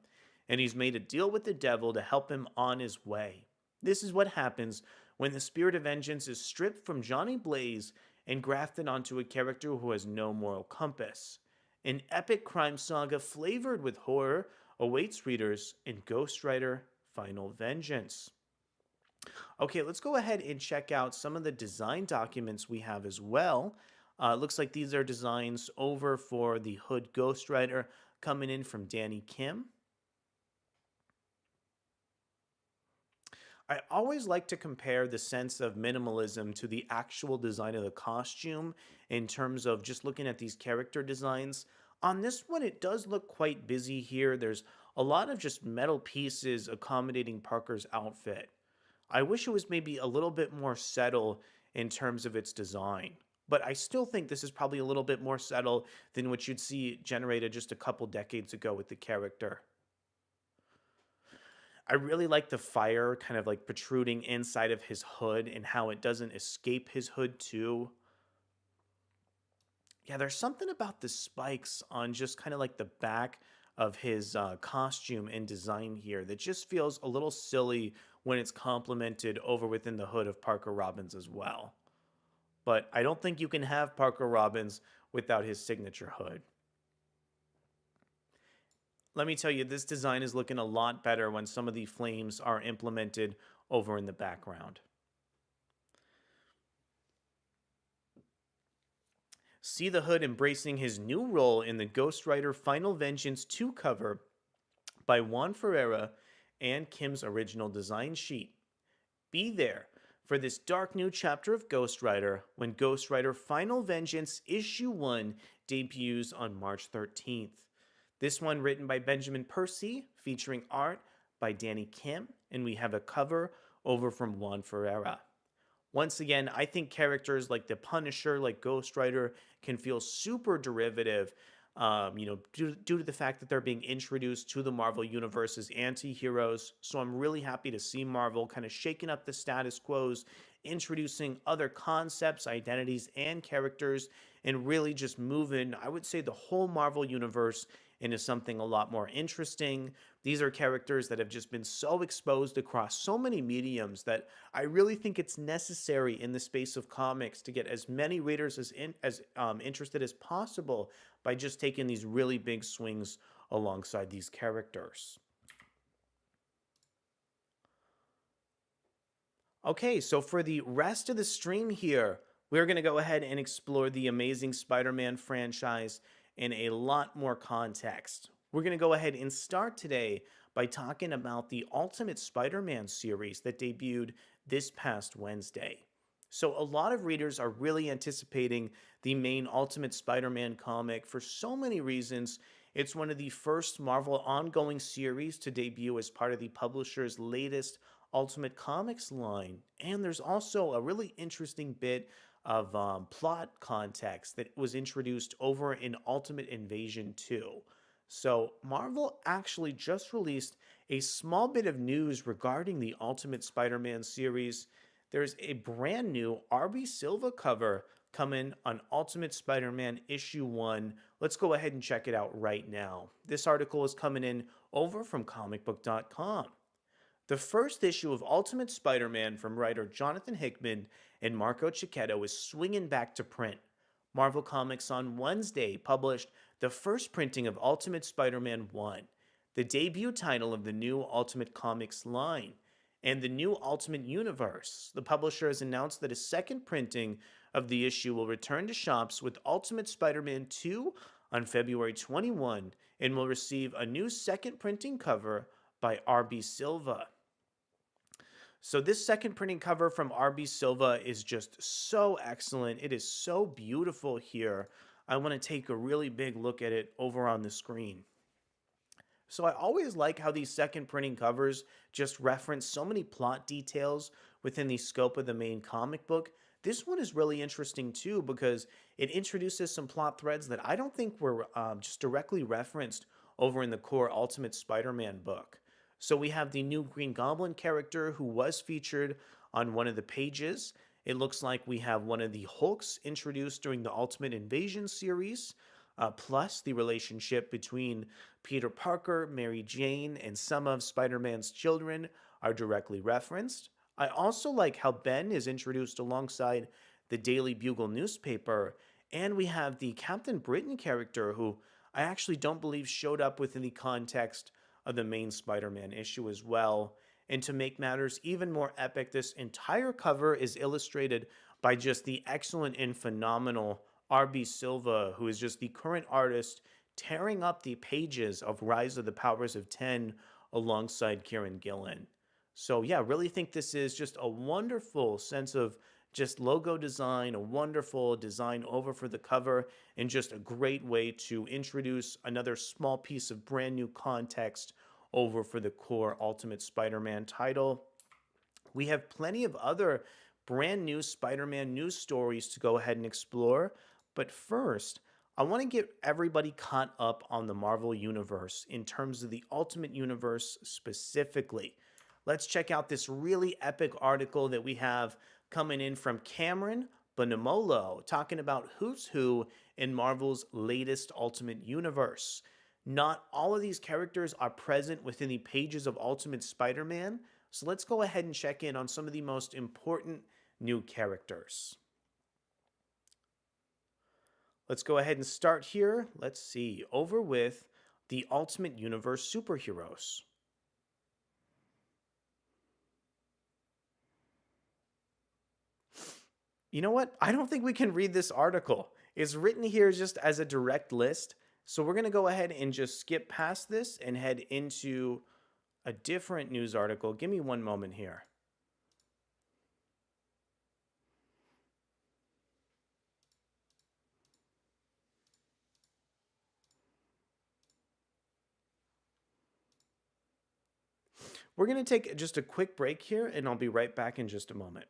and he's made a deal with the devil to help him on his way. This is what happens when the spirit of vengeance is stripped from Johnny Blaze and grafted onto a character who has no moral compass. An epic crime saga flavored with horror awaits readers in Ghost Rider Final Vengeance. Okay, let's go ahead and check out some of the design documents we have as well. Looks like these are designs over for the Hood Ghost Rider coming in from Danny Kim. I always like to compare the sense of minimalism to the actual design of the costume in terms of just looking at these character designs. On this one, it does look quite busy here. There's a lot of just metal pieces accommodating Parker's outfit. I wish it was maybe a little bit more subtle in terms of its design. But I still think this is probably a little bit more subtle than what you'd see generated just a couple decades ago with the character. I really like the fire kind of like protruding inside of his hood and how it doesn't escape his hood too. Yeah, there's something about the spikes on just kind of like the back of his costume and design here that just feels a little silly when it's complemented over within the hood of Parker Robbins as well. But I don't think you can have Parker Robbins without his signature hood. Let me tell you, this design is looking a lot better when some of the flames are implemented over in the background. See the Hood embracing his new role in the Ghost Rider Final Vengeance 2 cover by Juan Ferreira and Kim's original design sheet. Be there for this dark new chapter of Ghost Rider when Ghost Rider Final Vengeance Issue 1 debuts on March 13th. This one written by Benjamin Percy, featuring art by Danny Kim, and we have a cover over from Juan Ferreira. Once again, I think characters like the Punisher, like Ghost Rider, can feel super derivative, due to the fact that they're being introduced to the Marvel Universe as anti heroes. So I'm really happy to see Marvel kind of shaking up the status quos, introducing other concepts, identities, and characters, and really just moving, I would say, the whole Marvel Universe into something a lot more interesting. These are characters that have just been so exposed across so many mediums that I really think it's necessary in the space of comics to get as many readers as interested as possible by just taking these really big swings alongside these characters. Okay, so for the rest of the stream here, we're going to go ahead and explore the Amazing Spider Man franchise in a lot more context. We're going to go ahead and start today by talking about the Ultimate Spider Man series that debuted this past Wednesday. So, a lot of readers are really anticipating the main Ultimate Spider Man comic for so many reasons. It's one of the first Marvel ongoing series to debut as part of the publisher's latest Ultimate Comics line. And there's also a really interesting bit of plot context that was introduced over in Ultimate Invasion 2. So, Marvel actually just released a small bit of news regarding the Ultimate Spider Man series. There's a brand new RB Silva cover coming on Ultimate Spider Man issue 1. Let's go ahead and check it out right now. This article is coming in over from comicbook.com. The first issue of Ultimate Spider Man from writer Jonathan Hickman and Marco Cicchetto is swinging back to print. Marvel Comics on Wednesday published the first printing of Ultimate Spider Man 1, the debut title of the new Ultimate Comics line, and the new Ultimate Universe. The publisher has announced that a second printing of the issue will return to shops with Ultimate Spider Man 2 on February 21 and will receive a new second printing cover by RB Silva. So this second printing cover from RB Silva is just so excellent. It is so beautiful here. I want to take a really big look at it over on the screen. So I always like how these second printing covers just reference so many plot details within the scope of the main comic book. This one is really interesting too because it introduces some plot threads that I don't think were just directly referenced over in the core Ultimate Spider-Man book. So we have the new Green Goblin character who was featured on one of the pages. It looks like we have one of the Hulks introduced during the Ultimate Invasion series, plus the relationship between Peter Parker, Mary Jane, and some of Spider Man's children are directly referenced. I also like how Ben is introduced alongside the Daily Bugle newspaper, and we have the Captain Britain character who I actually don't believe showed up within the context of the main Spider Man issue as well. And to make matters even more epic, this entire cover is illustrated by just the excellent and phenomenal RB Silva, who is just the current artist tearing up the pages of Rise of the Powers of 10 alongside Kieran Gillen. So, yeah, really think this is just a wonderful sense of just logo design, a wonderful design over for the cover, and just a great way to introduce another small piece of brand new context over for the core Ultimate Spider-Man title. We have plenty of other brand new Spider-Man news stories to go ahead and explore, but first, I want to get everybody caught up on the Marvel Universe in terms of the Ultimate Universe specifically. Let's check out this really epic article that we have coming in from Cameron Bonamolo talking about who's who in Marvel's latest Ultimate Universe. Not all of these characters are present within the pages of Ultimate Spider Man, so let's go ahead and check in on some of the most important new characters. Let's go ahead and start here. Let's see, over with the Ultimate Universe superheroes. You know what? I don't think we can read this article. It's written here just as a direct list. So we're going to go ahead and just skip past this and head into a different news article. Give me one moment here. We're going to take just a quick break here, and I'll be right back in just a moment.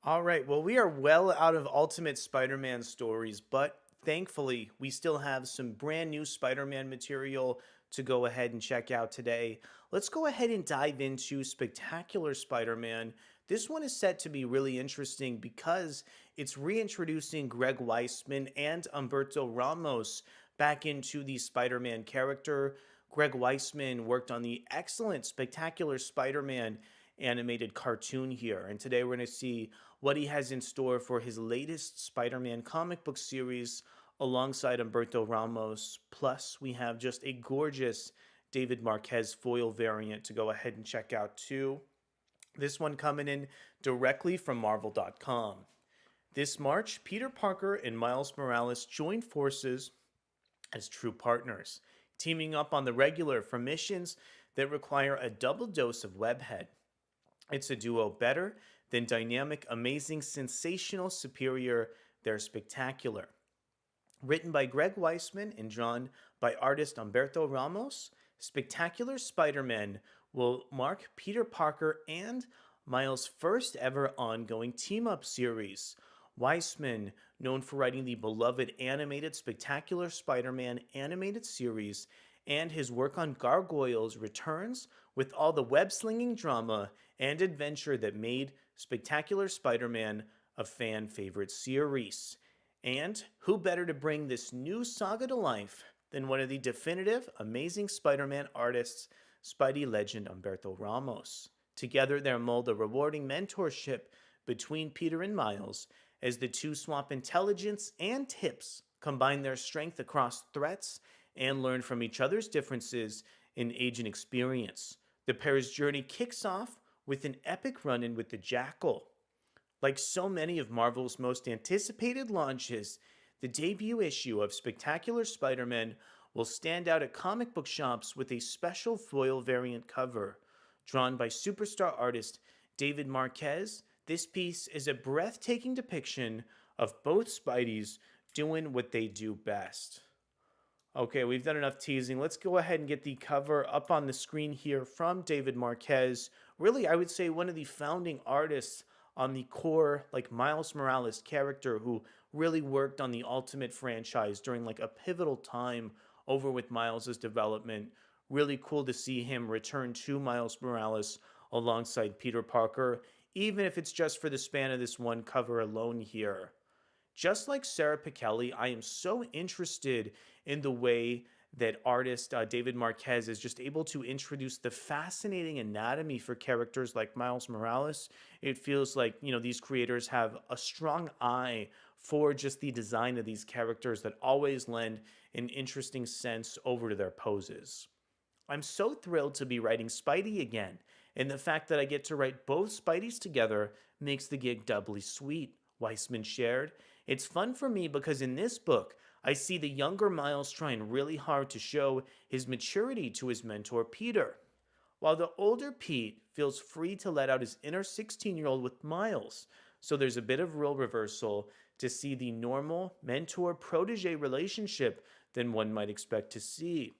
All right. Well, we are well out of Ultimate Spider Man stories, but thankfully, we still have some brand new Spider Man material to go ahead and check out today. Let's go ahead and dive into Spectacular Spider Man. This one is set to be really interesting because it's reintroducing Greg Weisman and Umberto Ramos back into the Spider Man character. Greg Weisman worked on the excellent Spectacular Spider Man animated cartoon here, and today we're going to see what he has in store for his latest Spider-Man comic book series alongside Umberto Ramos. Plus, we have just a gorgeous David Marquez foil variant to go ahead and check out too. This one coming in directly from Marvel.com. This March, Peter Parker and Miles Morales join forces as true partners, teaming up on the regular for missions that require a double dose of webhead. It's a duo better than dynamic, amazing, sensational, superior. They're spectacular. Written by Greg Weisman and drawn by artist Umberto Ramos, Spectacular Spider-Man will mark Peter Parker and Miles' first ever ongoing team-up series. Weisman, known for writing the beloved animated Spectacular Spider-Man animated series, and his work on Gargoyles returns with all the web-slinging drama and adventure that made Spectacular Spider-Man a fan favorite series. And who better to bring this new saga to life than one of the definitive Amazing Spider-Man artists, Spidey legend Umberto Ramos. Together, they'll mold a rewarding mentorship between Peter and Miles as the two swap intelligence and tips, combine their strength across threats, and learn from each other's differences in age and experience. The pair's journey kicks off with an epic run-in with the Jackal. Like so many of Marvel's most anticipated launches, the debut issue of Spectacular Spider-Man will stand out at comic book shops with a special foil variant cover. Drawn by superstar artist David Marquez, this piece is a breathtaking depiction of both Spideys doing what they do best. Okay, we've done enough teasing. Let's go ahead and get the cover up on the screen here from David Marquez. Really, I would say one of the founding artists on the core, like Miles Morales character, who really worked on the Ultimate franchise during like a pivotal time over with Miles's development. Really cool to see him return to Miles Morales alongside Peter Parker, even if it's just for the span of this one cover alone here. Just like Sarah Pichelli, I am so interested in the way that artist David Marquez is just able to introduce the fascinating anatomy for characters like Miles Morales. It feels like, these creators have a strong eye for just the design of these characters that always lend an interesting sense over to their poses. I'm so thrilled to be writing Spidey again, and the fact that I get to write both Spideys together makes the gig doubly sweet, Weissman shared. It's fun for me because in this book, I see the younger Miles trying really hard to show his maturity to his mentor Peter, while the older Pete feels free to let out his inner 16-year-old with Miles. So there's a bit of role reversal to see the normal mentor protege relationship than one might expect to see.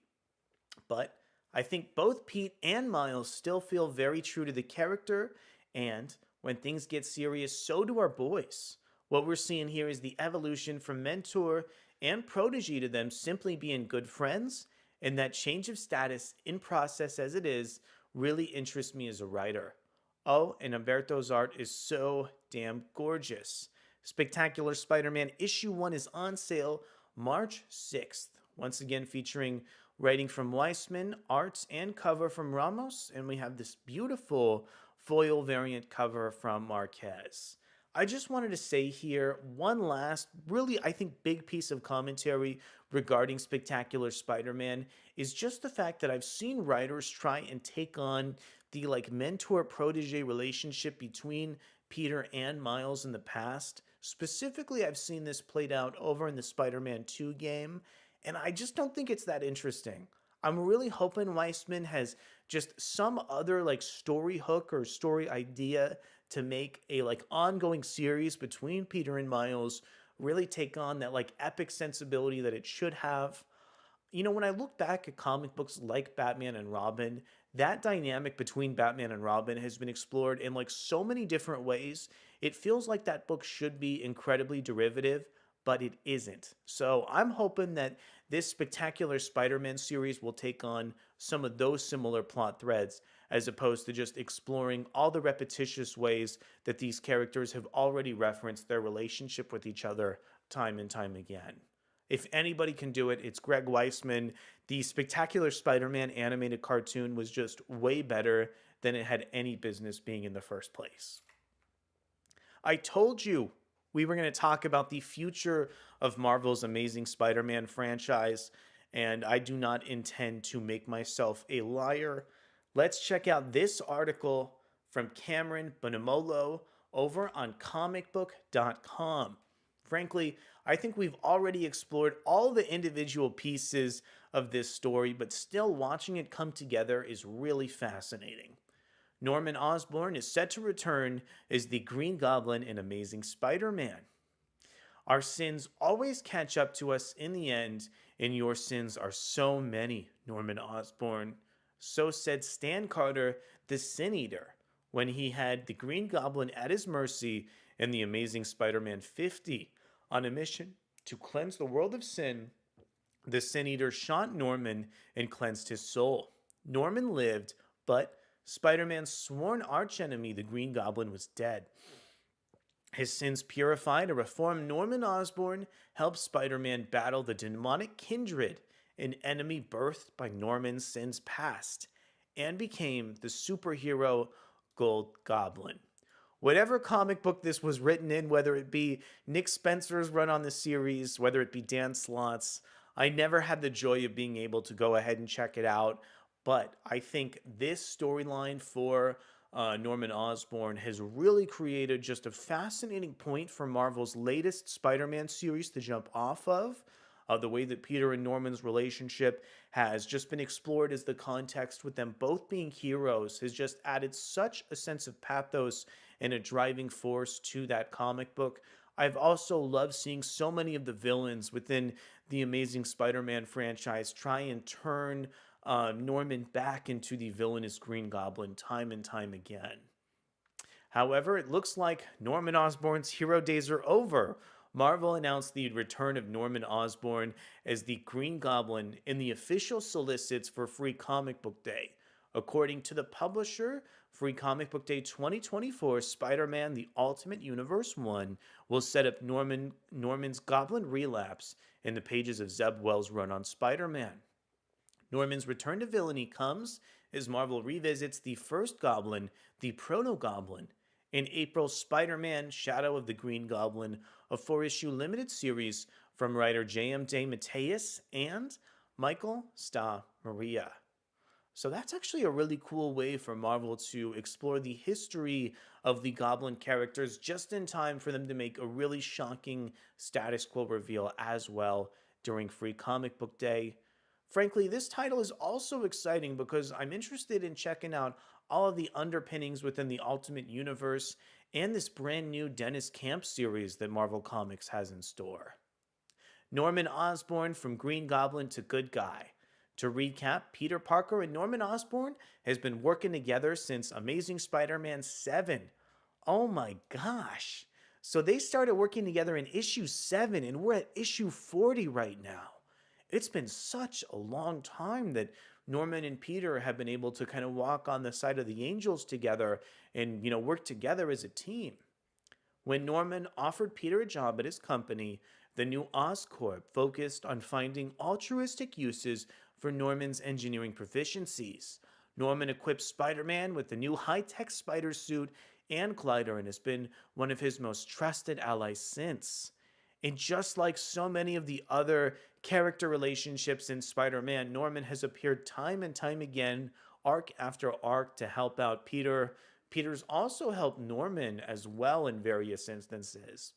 But I think both Pete and Miles still feel very true to the character, and when things get serious, so do our boys. What we're seeing here is the evolution from mentor and protege to them simply being good friends, and that change of status in process as it is really interests me as a writer. Oh, and Umberto's art is so damn gorgeous. Spectacular Spider Man issue 1 is on sale March 6th. Once again, featuring writing from Weissman, arts and cover from Ramos, and we have this beautiful foil variant cover from Marquez. I just wanted to say here one last, really, I think, big piece of commentary regarding Spectacular Spider Man is just the fact that I've seen writers try and take on the like mentor protege relationship between Peter and Miles in the past. Specifically, I've seen this played out over in the Spider Man 2 game, and I just don't think it's that interesting. I'm really hoping Weissman has just some other like story hook or story idea to make a like ongoing series between Peter and Miles really take on that like epic sensibility that it should have. When I look back at comic books like Batman and Robin, that dynamic between Batman and Robin has been explored in like so many different ways. It feels like that book should be incredibly derivative, but it isn't. So I'm hoping that this Spectacular Spider-Man series will take on some of those similar plot threads as opposed to just exploring all the repetitious ways that these characters have already referenced their relationship with each other time and time again. If anybody can do it, it's Greg Weisman. The Spectacular Spider Man animated cartoon was just way better than it had any business being in the first place. I told you we were going to talk about the future of Marvel's Amazing Spider Man franchise, and I do not intend to make myself a liar. Let's check out this article from Cameron Bonamolo over on comicbook.com. Frankly, I think we've already explored all the individual pieces of this story, but still watching it come together is really fascinating. Norman Osborn is set to return as the Green Goblin in Amazing Spider Man. Our sins always catch up to us in the end, and your sins are so many, Norman Osborn. So said Stan Carter, the Sin Eater, when he had the Green Goblin at his mercy in the Amazing Spider Man 50. On a mission to cleanse the world of sin, the Sin Eater shot Norman and cleansed his soul. Norman lived, but Spider Man's sworn archenemy, the Green Goblin, was dead. His sins purified, a reformed Norman Osborn helped Spider Man battle the demonic kindred, an enemy birthed by Norman's sins past, and became the superhero Gold Goblin. Whatever comic book this was written in, whether it be Nick Spencer's run on the series, whether it be Dan Slott's, I never had the joy of being able to go ahead and check it out. But I think this storyline for Norman Osborn has really created just a fascinating point for Marvel's latest Spider-Man series to jump off of. The way that Peter and Norman's relationship has just been explored as the context with them both being heroes has just added such a sense of pathos and a driving force to that comic book. I've also loved seeing so many of the villains within the Amazing Spider-Man franchise try and turn Norman back into the villainous Green Goblin time and time again. However, it looks like Norman Osborn's hero days are over. Marvel announced the return of Norman Osborn as the Green Goblin in the official solicits for Free Comic Book Day. According to the publisher, Free Comic Book Day 2024 Spider-Man The Ultimate Universe 1 will set up Norman's Goblin relapse in the pages of Zeb Wells' run on Spider-Man. Norman's return to villainy comes as Marvel revisits the first Goblin, the Proto Goblin, in April's Spider Man Shadow of the Green Goblin, a 4-issue limited series from writer J.M. DeMatteis and Michael Sta Maria. So that's actually a really cool way for Marvel to explore the history of the Goblin characters just in time for them to make a really shocking status quo reveal as well during Free Comic Book Day. Frankly, this title is also exciting because I'm interested in checking out all of the underpinnings within the Ultimate Universe and this brand new Dennis Camp series that Marvel Comics has in store. Norman Osborn from Green Goblin to Good Guy. To recap, Peter Parker and Norman Osborn has been working together since Amazing Spider-Man 7. Oh my gosh. So they started working together in issue 7 and we're at issue 40 right now. It's been such a long time that Norman and Peter have been able to kind of walk on the side of the angels together and, work together as a team. When Norman offered Peter a job at his company, the new Oscorp focused on finding altruistic uses for Norman's engineering proficiencies. Norman equipped Spider-Man with the new high-tech spider suit and glider and has been one of his most trusted allies since. And just like so many of the other character relationships in Spider-Man, Norman has appeared time and time again, arc after arc, to help out Peter. Peter's also helped Norman as well in various instances.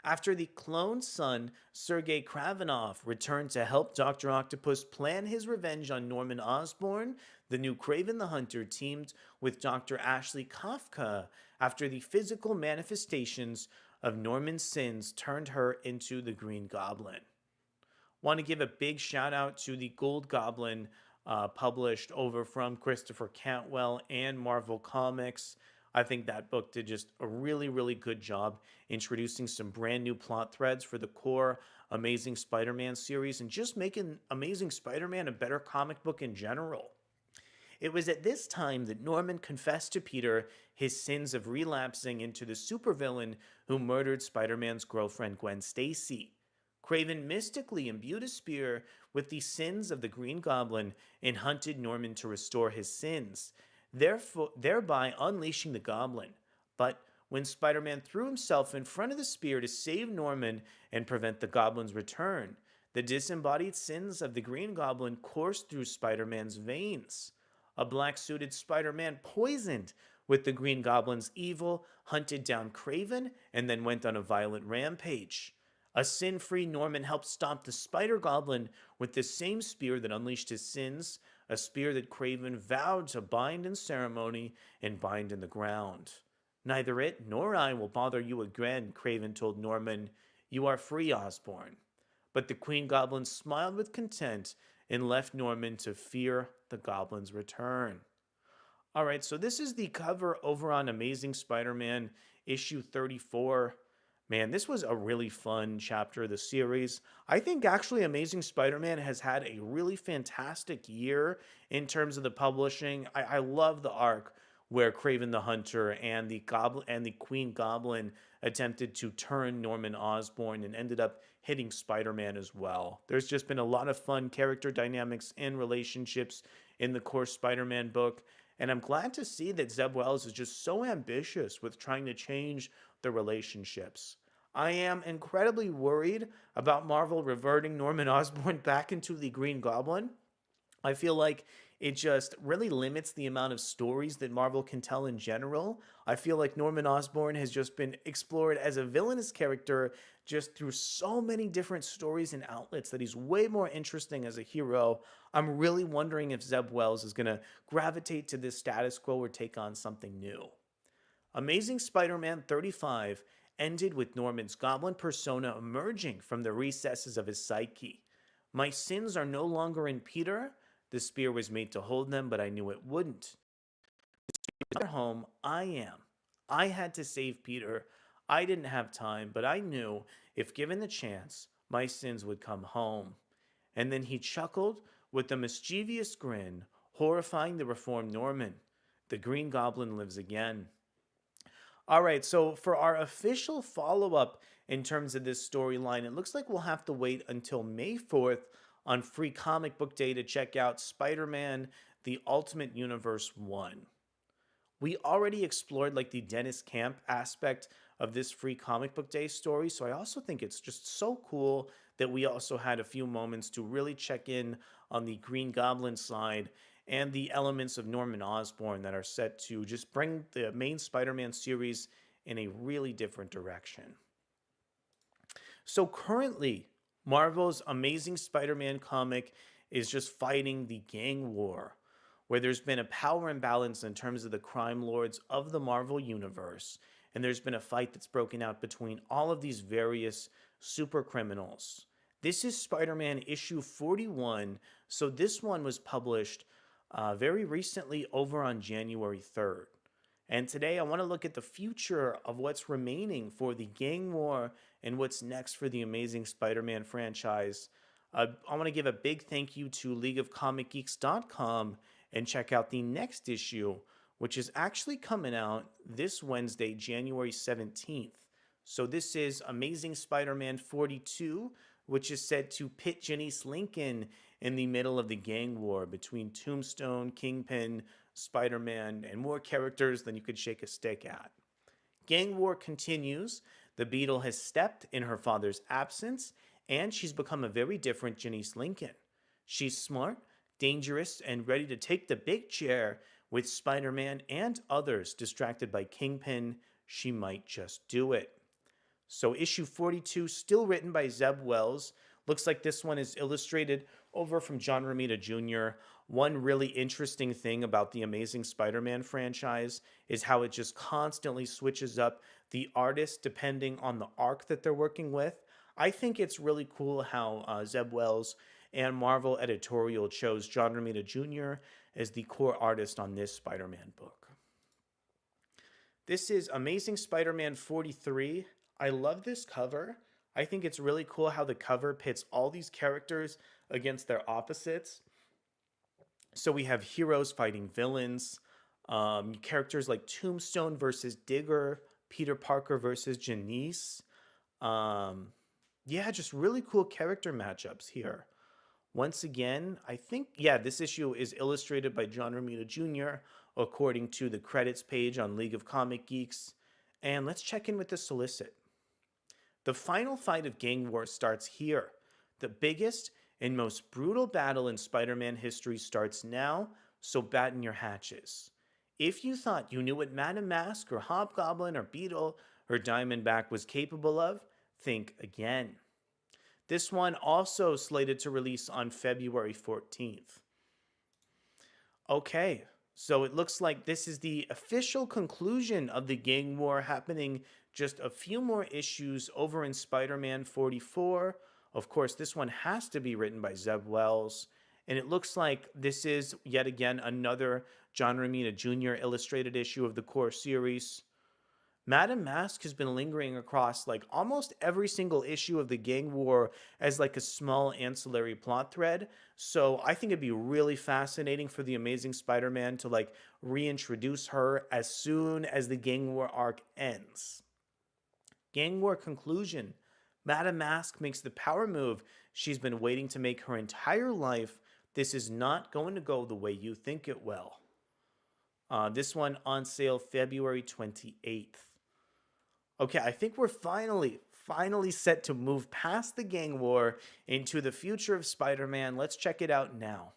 After the clone son, Sergei Kravenov, returned to help Dr. Octopus plan his revenge on Norman Osborn, the new Kraven the Hunter teamed with Dr. Ashley Kafka after the physical manifestations of Norman's sins turned her into the Green Goblin. Want to give a big shout out to the Gold Goblin, published over from Christopher Cantwell and Marvel Comics. I think that book did just a really, really good job introducing some brand new plot threads for the core Amazing Spider-Man series and just making Amazing Spider-Man a better comic book in general. It was at this time that Norman confessed to Peter his sins of relapsing into the supervillain who murdered Spider-Man's girlfriend Gwen Stacy. Kraven mystically imbued a spear with the sins of the Green Goblin and hunted Norman to restore his sins, thereby unleashing the Goblin. But when Spider-Man threw himself in front of the spear to save Norman and prevent the Goblin's return, the disembodied sins of the Green Goblin coursed through Spider-Man's veins. A black-suited Spider-Man poisoned with the Green Goblin's evil hunted down Kraven and then went on a violent rampage. A sin-free Norman helped stop the Spider-Goblin with the same spear that unleashed his sins, a spear that Kraven vowed to bind in ceremony and bind in the ground. Neither it nor I will bother you again, Kraven told Norman. You are free, Osborn. But the Queen Goblin smiled with content and left Norman to fear the Goblin's return. All right, so this is the cover over on Amazing Spider-Man issue 34. Man, this was a really fun chapter of the series. I think actually Amazing Spider-Man has had a really fantastic year in terms of the publishing. I love the arc where Kraven the Hunter and the Goblin and the Queen Goblin attempted to turn Norman Osborn and ended up hitting Spider-Man as well. There's just been a lot of fun character dynamics and relationships in the core Spider-Man book, and I'm glad to see that Zeb Wells is just so ambitious with trying to change the relationships. I am incredibly worried about Marvel reverting Norman Osborn back into the Green Goblin. I feel like it just really limits the amount of stories that Marvel can tell in general. I feel like Norman Osborn has just been explored as a villainous character just through so many different stories and outlets that he's way more interesting as a hero. I'm really wondering if Zeb Wells is going to gravitate to this status quo or take on something new. Amazing Spider-Man 35 ended with Norman's goblin persona emerging from the recesses of his psyche. My sins are no longer in Peter. The spear was made to hold them, but I knew it wouldn't. At home, I am. I had to save Peter. I didn't have time, but I knew if given the chance, my sins would come home. And then he chuckled with a mischievous grin, horrifying the reformed Norman. The Green Goblin lives again. All right, so for our official follow up in terms of this storyline, it looks like we'll have to wait until May 4th on Free Comic Book Day to check out Spider Man The Ultimate Universe 1. We already explored like the Dennis Camp aspect of this Free Comic Book Day story, so I also think it's just so cool that we also had a few moments to really check in on the Green Goblin side and the elements of Norman Osborn that are set to just bring the main Spider-Man series in a really different direction. So currently, Marvel's Amazing Spider-Man comic is just fighting the gang war, where there's been a power imbalance in terms of the crime lords of the Marvel Universe, and there's been a fight that's broken out between all of these various super criminals. This is Spider-Man issue 41, so this one was published very recently over on January 3rd. And today I want to look at the future of what's remaining for the gang war and what's next for the Amazing Spider-Man franchise. I want to give a big thank you to leagueofcomicgeeks.com and check out the next issue, which is actually coming out this Wednesday, January 17th. So this is Amazing Spider-Man 42, which is said to pit Janice Lincoln in the middle of the gang war between Tombstone, Kingpin, Spider-Man, and more characters than you could shake a stick at. Gang war continues. The Beetle has stepped in her father's absence, and she's become a very different Janice Lincoln. She's smart, dangerous, and ready to take the big chair with Spider-Man and others distracted by Kingpin. She might just do it. So issue 42, still written by Zeb Wells. Looks like this one is illustrated over from John Romita Jr. One really interesting thing about the Amazing Spider-Man franchise is how it just constantly switches up the artist depending on the arc that they're working with. I think it's really cool how Zeb Wells and Marvel Editorial chose John Romita Jr. as the core artist on this Spider-Man book. This is Amazing Spider-Man 43. I love this cover. I think it's really cool how the cover pits all these characters against their opposites. So we have heroes fighting villains, characters like Tombstone versus Digger, Peter Parker versus Janice. Yeah, just really cool character matchups here. Once again, I think, yeah, this issue is illustrated by John Romita Jr., according to the credits page on League of Comic Geeks. And let's check in with the solicit. The final fight of Gang War starts here. The biggest and most brutal battle in Spider-Man history starts now, so batten your hatches. If you thought you knew what Madame Mask or Hobgoblin or Beetle or Diamondback was capable of, think again. This one also slated to release on February 14th. Okay, so it looks like this is the official conclusion of the gang war, happening just a few more issues over in Spider-Man 44. Of course, this one has to be written by Zeb Wells. And it looks like this is, yet again, another John Romita Jr. illustrated issue of the core series. Madame Mask has been lingering across like almost every single issue of the gang war as like a small ancillary plot thread. So I think it'd be really fascinating for the Amazing Spider-Man to like reintroduce her as soon as the gang war arc ends. Gang war conclusion. Madame Mask makes the power move she's been waiting to make her entire life. This is not going to go the way you think it will. This one on sale February 28th. Okay, I think we're finally set to move past the gang war into the future of Spider-Man. Let's check it out now.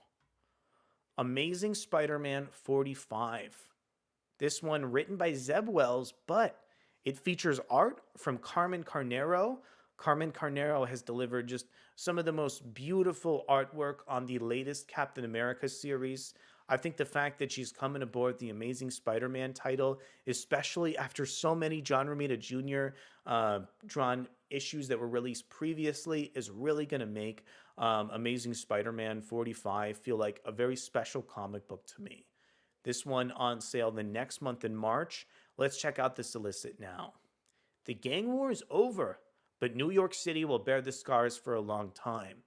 Amazing Spider-Man 45. This one written by Zeb Wells, but it features art from Carmen Carnero. Carmen Carnero has delivered just some of the most beautiful artwork on the latest Captain America series. I think the fact that she's coming aboard the Amazing Spider-Man title, especially after so many John Romita Jr. Drawn issues that were released previously, is really going to make Amazing Spider-Man 45 feel like a very special comic book to me. This one on sale the next month in March. Let's check out the solicit now. The gang war is over, but New York City will bear the scars for a long time.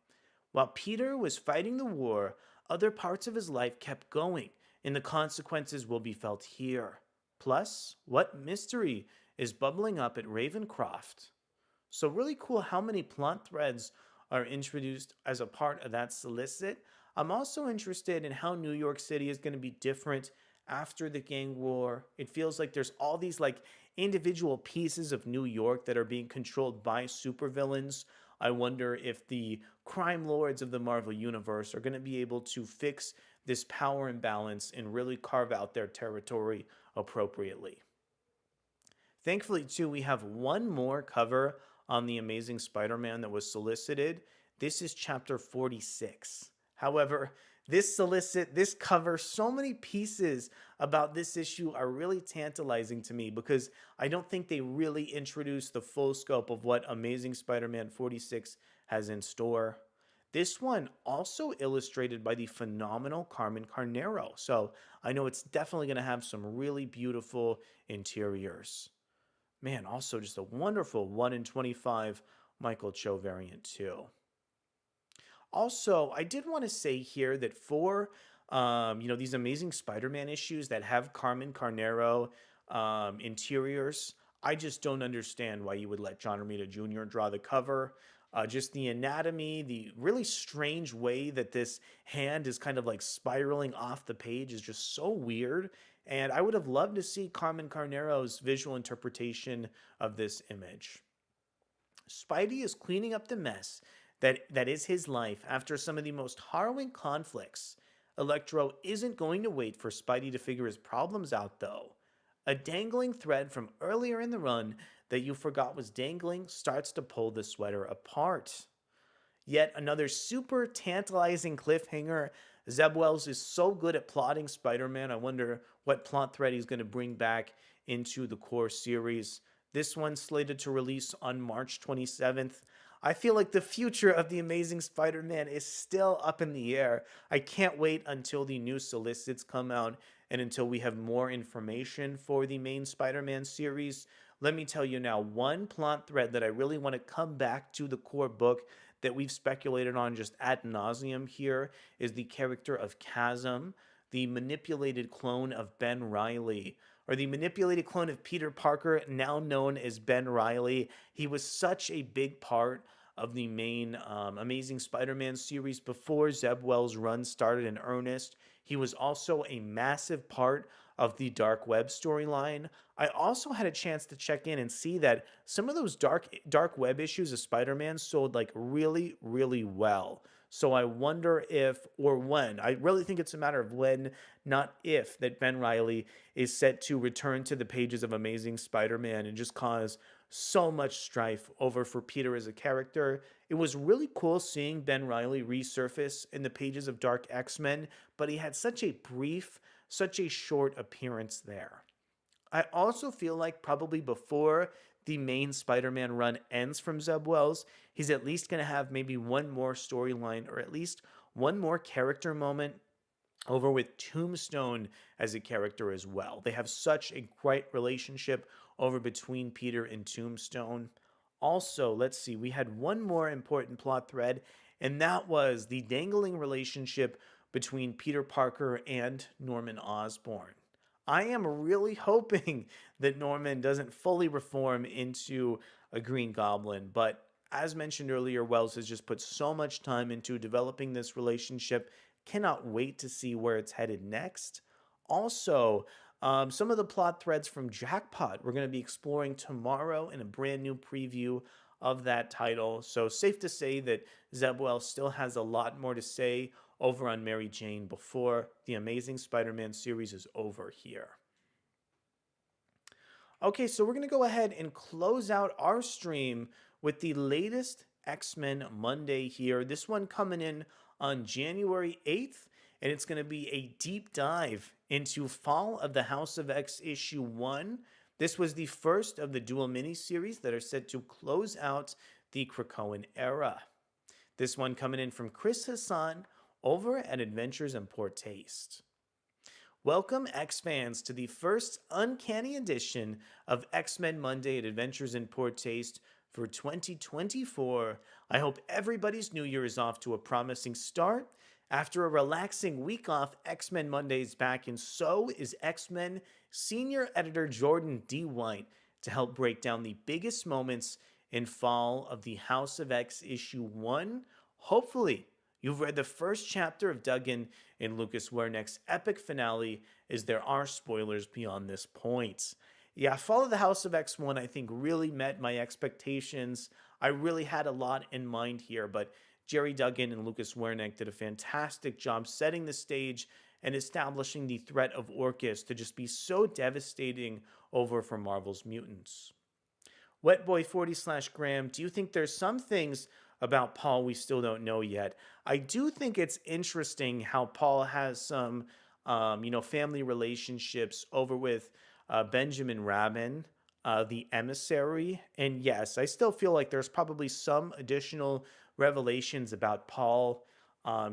While Peter was fighting the war, other parts of his life kept going, and the consequences will be felt here. Plus, what mystery is bubbling up at Ravencroft? So, really cool how many plot threads are introduced as a part of that solicit. I'm also interested in how New York City is going to be different after the gang war. It feels like there's all these like individual pieces of New York that are being controlled by supervillains. I wonder if the crime lords of the Marvel Universe are going to be able to fix this power imbalance and really carve out their territory appropriately. Thankfully, too, we have one more cover on the Amazing Spider Man that was solicited. This is chapter 46. However, this cover, so many pieces about this issue are really tantalizing to me because I don't think they really introduce the full scope of what Amazing Spider Man 46 has in store. This one also illustrated by the phenomenal Carmen Carnero. So I know it's definitely going to have some really beautiful interiors. Man, also just a wonderful 1 in 25 Michael Cho variant, too. Also, I did want to say here that for these amazing Spider-Man issues that have Carmen Carnero interiors, I just don't understand why you would let John Romita Jr. draw the cover. Just the anatomy, the really strange way that this hand is kind of like spiraling off the page is just so weird. And I would have loved to see Carmen Carnero's visual interpretation of this image. Spidey is cleaning up the mess that is his life after some of the most harrowing conflicts. Electro isn't going to wait for Spidey to figure his problems out, though. A dangling thread from earlier in the run that you forgot was dangling starts to pull the sweater apart. Yet another super tantalizing cliffhanger. Zeb Wells is so good at plotting Spider Man. I wonder what plot thread he's going to bring back into the core series. This one's slated to release on March 27th. I feel like the future of the Amazing Spider Man is still up in the air. I can't wait until the new solicits come out and until we have more information for the main Spider Man series. Let me tell you now, one plot thread that I really want to come back to the core book that we've speculated on just ad nauseum here is the character of Chasm, the manipulated clone of Ben Reilly, or the manipulated clone of Peter Parker, now known as Ben Reilly. He was such a big part of the main Amazing Spider-Man series before Zeb Wells' run started in earnest. He was also a massive part of the Dark Web storyline. I also had a chance to check in and see that some of those dark web issues of Spider-Man sold like really, really well. So I wonder if or when. I really think it's a matter of when, not if, that Ben Reilly is set to return to the pages of Amazing Spider-Man and just cause so much strife over for Peter as a character. It was really cool seeing Ben Reilly resurface in the pages of Dark X-Men, but he had such a brief, such a short appearance there. I also feel like probably before the main Spider-Man run ends from Zeb Wells, he's at least going to have maybe one more storyline or at least one more character moment over with Tombstone as a character as well. They have such a great relationship over between Peter and Tombstone. Also, let's see, we had one more important plot thread, and that was the dangling relationship between Peter Parker and Norman Osborn. I am really hoping that Norman doesn't fully reform into a Green Goblin, but as mentioned earlier, Wells has just put so much time into developing this relationship. Cannot wait to see where it's headed next. Also, some of the plot threads from Jackpot we're going to be exploring tomorrow in a brand new preview of that title. So safe to say that Zeb Wells still has a lot more to say over on Mary Jane before the Amazing Spider-Man series is over here. Okay, so we're going to go ahead and close out our stream with the latest X-Men Monday here. This one coming in on January 8th. and it's going to be a deep dive into Fall of the House of X issue 1. This was the first of the dual miniseries that are set to close out the Krakoan era. This one coming in from Chris Hassan over at Adventures in Poor Taste. Welcome, X fans, to the first Uncanny edition of X-Men Monday at Adventures in Poor Taste for 2024. I hope everybody's new year is off to a promising start. After a relaxing week off, X-Men Monday is back, and so is X-Men senior editor Jordan D. White to help break down the biggest moments in Fall of the House of X issue 1. Hopefully, you've read the first chapter of Duggan and Lucas Wernick's epic finale, as there are spoilers beyond this point. Yeah, Fall of the House of X1, I think, really met my expectations. I really had a lot in mind here, but Jerry Duggan and Lucas Wernick did a fantastic job setting the stage and establishing the threat of Orcus to just be so devastating over for Marvel's mutants. Wetboy40/Graham, do you think there's some things about Paul we still don't know yet? I do think it's interesting how Paul has some, family relationships over with Benjamin Rabin, the emissary. And yes, I still feel like there's probably some additional revelations about Paul.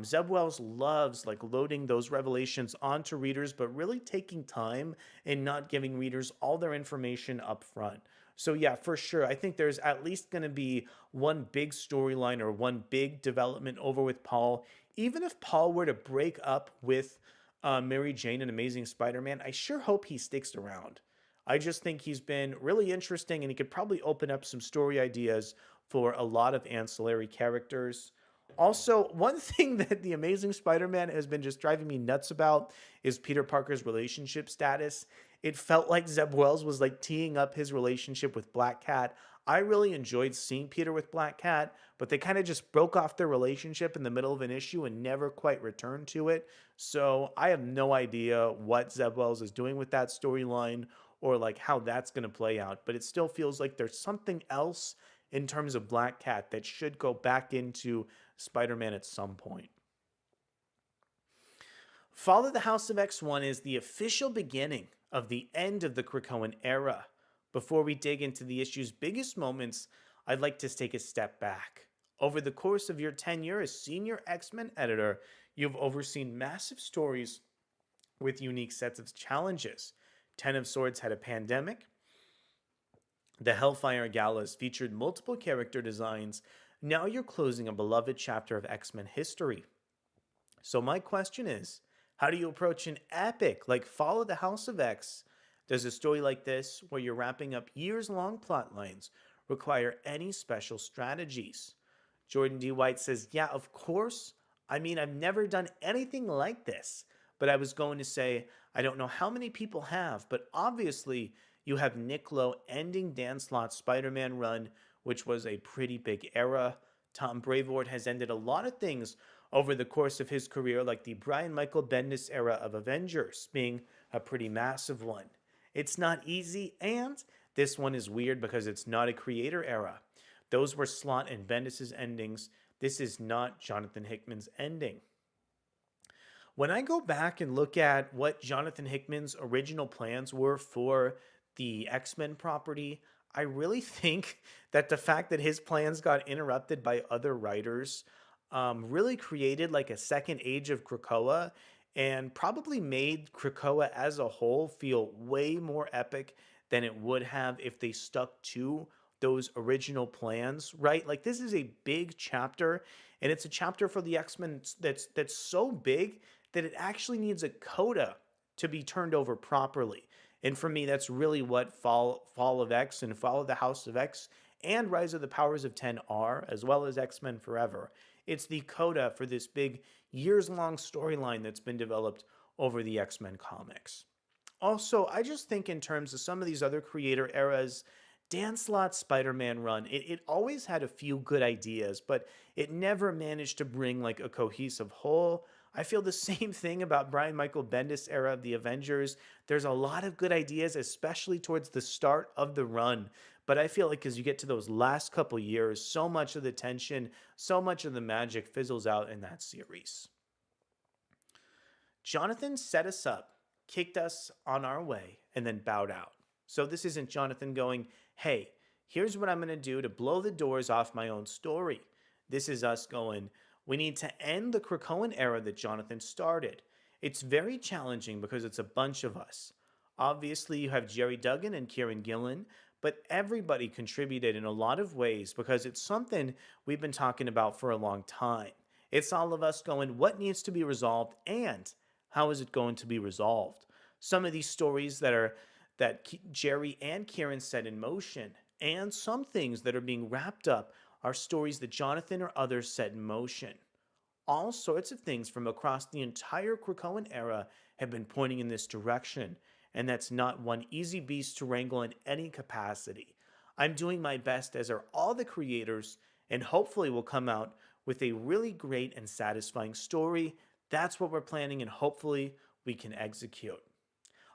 Zeb Wells loves like loading those revelations onto readers, but really taking time and not giving readers all their information up front. So yeah, for sure, I think there's at least going to be one big storyline or one big development over with Paul. Even if Paul were to break up with Mary Jane and Amazing Spider-Man, I sure hope he sticks around. I just think he's been really interesting, and he could probably open up some story ideas for a lot of ancillary characters. Also, one thing that the Amazing Spider-Man has been just driving me nuts about is Peter Parker's relationship status. It felt like Zeb Wells was like teeing up his relationship with Black Cat. I really enjoyed seeing Peter with Black Cat, but they kind of just broke off their relationship in the middle of an issue and never quite returned to it. So I have no idea what Zeb Wells is doing with that storyline or like how that's going to play out, but it still feels like there's something else in terms of Black Cat that should go back into Spider-Man at some point. Fall of the House of X1 is the official beginning of the end of the Krakoan era. Before we dig into the issue's biggest moments, I'd like to take a step back. Over the course of your tenure as senior X-Men editor, you've overseen massive stories with unique sets of challenges. Ten of Swords had a pandemic. The Hellfire Galas featured multiple character designs. Now you're closing a beloved chapter of X-Men history. So my question is, how do you approach an epic like Fall of the House of X? Does a story like this, where you're wrapping up years-long plot lines, require any special strategies? Jordan D. White says, yeah, of course. I mean, I've never done anything like this. But I was going to say, I don't know how many people have, but obviously you have Nick Lowe ending Dan Slott's Spider-Man run, which was a pretty big era. Tom Brevoort has ended a lot of things over the course of his career, like the Brian Michael Bendis era of Avengers being a pretty massive one. It's not easy, and this one is weird because it's not a creator era. Those were Slott and Bendis' endings. This is not Jonathan Hickman's ending. When I go back and look at what Jonathan Hickman's original plans were for the X-Men property, I really think that the fact that his plans got interrupted by other writers really created like a second age of Krakoa and probably made Krakoa as a whole feel way more epic than it would have if they stuck to those original plans, right? Like this is a big chapter, and it's a chapter for the X-Men that's so big that it actually needs a coda to be turned over properly. And for me, that's really what Fall of X and Fall of the House of X and Rise of the Powers of 10 are, as well as X-Men Forever. It's the coda for this big years-long storyline that's been developed over the X-Men comics. Also, I just think in terms of some of these other creator eras, Dan Slott's Spider-Man run, it always had a few good ideas, but it never managed to bring like a cohesive whole. I feel the same thing about Brian Michael Bendis era of the Avengers. There's a lot of good ideas, especially towards the start of the run. But I feel like as you get to those last couple years, so much of the tension, so much of the magic fizzles out in that series. Jonathan set us up, kicked us on our way, and then bowed out. So this isn't Jonathan going, hey, here's what I'm going to do to blow the doors off my own story. This is us going, we need to end the Krakoan era that Jonathan started. It's very challenging because it's a bunch of us. Obviously, you have Jerry Duggan and Kieran Gillen, but everybody contributed in a lot of ways because it's something we've been talking about for a long time. It's all of us going, what needs to be resolved and how is it going to be resolved? Some of these stories that Jerry and Kieran set in motion, and some things that are being wrapped up are stories that Jonathan or others set in motion. All sorts of things from across the entire Krakoan era have been pointing in this direction, and that's not one easy beast to wrangle in any capacity. I'm doing my best, as are all the creators, and hopefully we'll come out with a really great and satisfying story. That's what we're planning, and hopefully we can execute.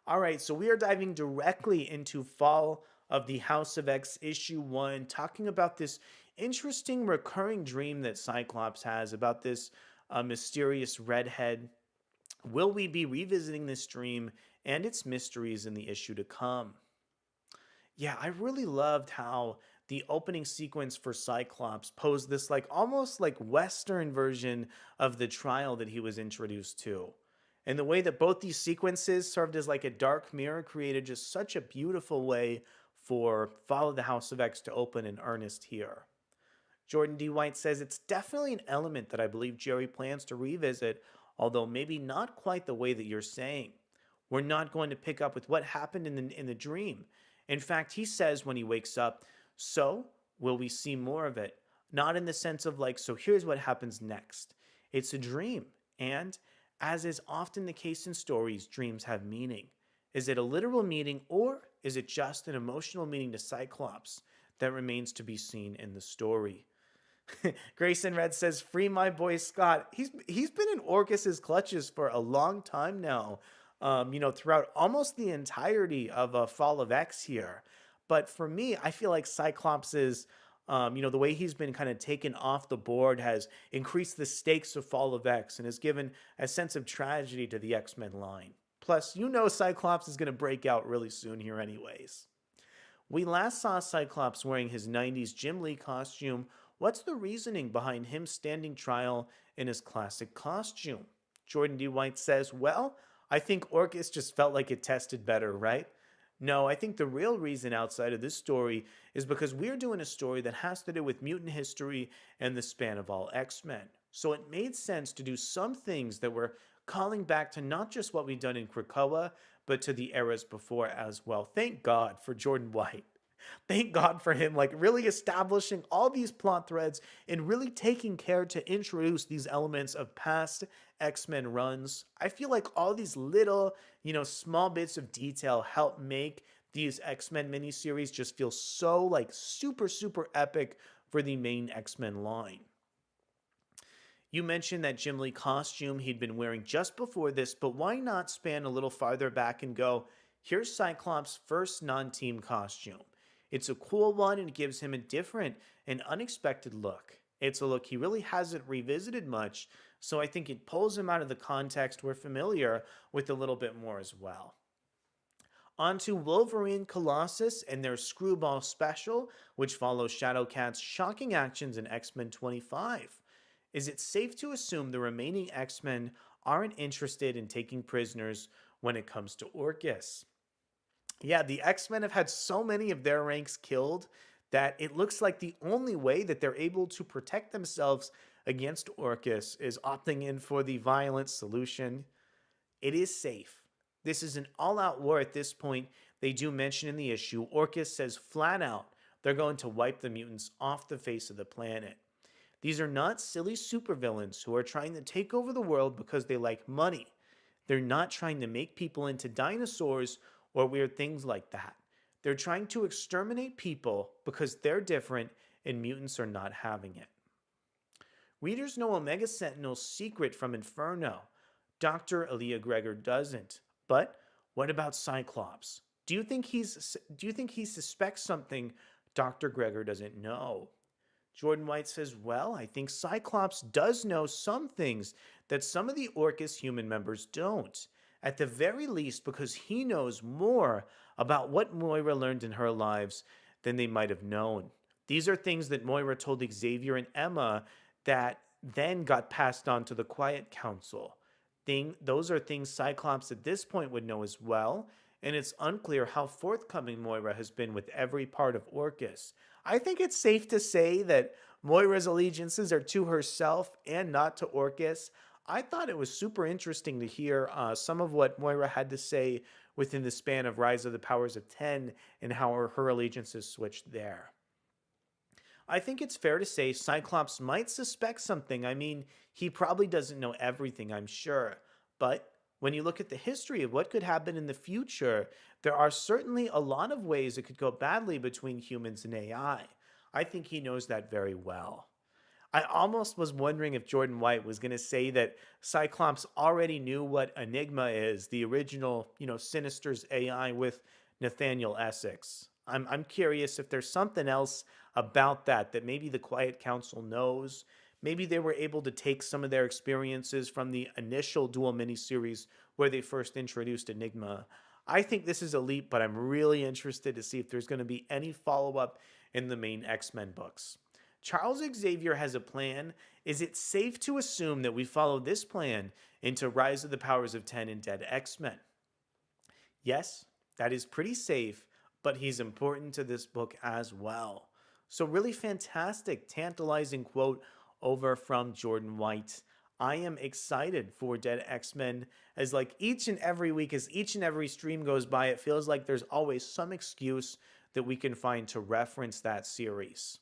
All right, so we are diving directly into Fall of the House of X issue 1, talking about this interesting recurring dream that Cyclops has about this mysterious redhead. Will we be revisiting this dream and its mysteries in the issue to come? Yeah, I really loved how the opening sequence for Cyclops posed this like almost like Western version of the trial that he was introduced to. And the way that both these sequences served as like a dark mirror created just such a beautiful way for Follow the House of X to open in earnest here. Jordan D. White says it's definitely an element that I believe Jerry plans to revisit, although maybe not quite the way that you're saying. We're not going to pick up with what happened in the dream. In fact, he says when he wakes up, so will we see more of it? Not in the sense of like, so here's what happens next. It's a dream. And as is often the case in stories, dreams have meaning. Is it a literal meaning or is it just an emotional meaning to Cyclops? That remains to be seen in the story. Grayson Red says, "Free my boy Scott." He's been in Orcus's clutches for a long time now. Throughout almost the entirety of Fall of X here. But for me, I feel like Cyclops is, the way he's been kind of taken off the board has increased the stakes of Fall of X and has given a sense of tragedy to the X-Men line. Plus, Cyclops is going to break out really soon here, anyways. We last saw Cyclops wearing his 90s Jim Lee costume. What's the reasoning behind him standing trial in his classic costume? Jordan D. White says, well, I think Orcus just felt like it tested better, right? No, I think the real reason outside of this story is because we're doing a story that has to do with mutant history and the span of all X-Men. So it made sense to do some things that were calling back to not just what we've done in Krakoa, but to the eras before as well. Thank God for Jordan White. Thank God for him, like really establishing all these plot threads and really taking care to introduce these elements of past X-Men runs. I feel like all these little, small bits of detail help make these X-Men miniseries just feel so like super, super epic for the main X-Men line. You mentioned that Jim Lee costume he'd been wearing just before this, but why not span a little farther back and go, here's Cyclops' first non-team costume. It's a cool one and gives him a different and unexpected look. It's a look he really hasn't revisited much, so I think it pulls him out of the context we're familiar with a little bit more as well. On to Wolverine Colossus and their Screwball special, which follows Shadowcat's shocking actions in X-Men 25. Is it safe to assume the remaining X-Men aren't interested in taking prisoners when it comes to Orcus? Yeah, the X-Men have had so many of their ranks killed that it looks like the only way that they're able to protect themselves against Orcus is opting in for the violent solution. It is safe. This is an all-out war at this point. They do mention in the issue, Orcus says flat out they're going to wipe the mutants off the face of the planet. These are not silly supervillains who are trying to take over the world because they like money. They're not trying to make people into dinosaurs or weird things like that. They're trying to exterminate people because they're different and mutants are not having it. Readers know Omega Sentinel's secret from Inferno. Dr. Elia Gregor doesn't. But what about Cyclops? Do you think he suspects something Dr. Gregor doesn't know? Jordan White says, well, I think Cyclops does know some things that some of the Orcus human members don't, at the very least because he knows more about what Moira learned in her lives than they might have known. These are things that Moira told Xavier and Emma that then got passed on to the Quiet Council. Those are things Cyclops at this point would know as well, and it's unclear how forthcoming Moira has been with every part of Orcus. I think it's safe to say that Moira's allegiances are to herself and not to Orcus. I thought it was super interesting to hear some of what Moira had to say within the span of Rise of the Powers of 10 and how her allegiances switched there. I think it's fair to say Cyclops might suspect something. I mean, he probably doesn't know everything, I'm sure. But when you look at the history of what could happen in the future, there are certainly a lot of ways it could go badly between humans and AI. I think he knows that very well. I almost was wondering if Jordan White was going to say that Cyclops already knew what Enigma is, the original, Sinister's AI with Nathaniel Essex. I'm curious if there's something else about that maybe the Quiet Council knows. Maybe they were able to take some of their experiences from the initial dual miniseries where they first introduced Enigma. I think this is a leap, but I'm really interested to see if there's going to be any follow up in the main X-Men books. Charles Xavier has a plan. Is it safe to assume that we follow this plan into Rise of the Powers of 10 and Dead X-Men? Yes, that is pretty safe, but he's important to this book as well. So, really fantastic, tantalizing quote over from Jordan White. I am excited for Dead X-Men as like each and every week, as each and every stream goes by, it feels like there's always some excuse that we can find to reference that series.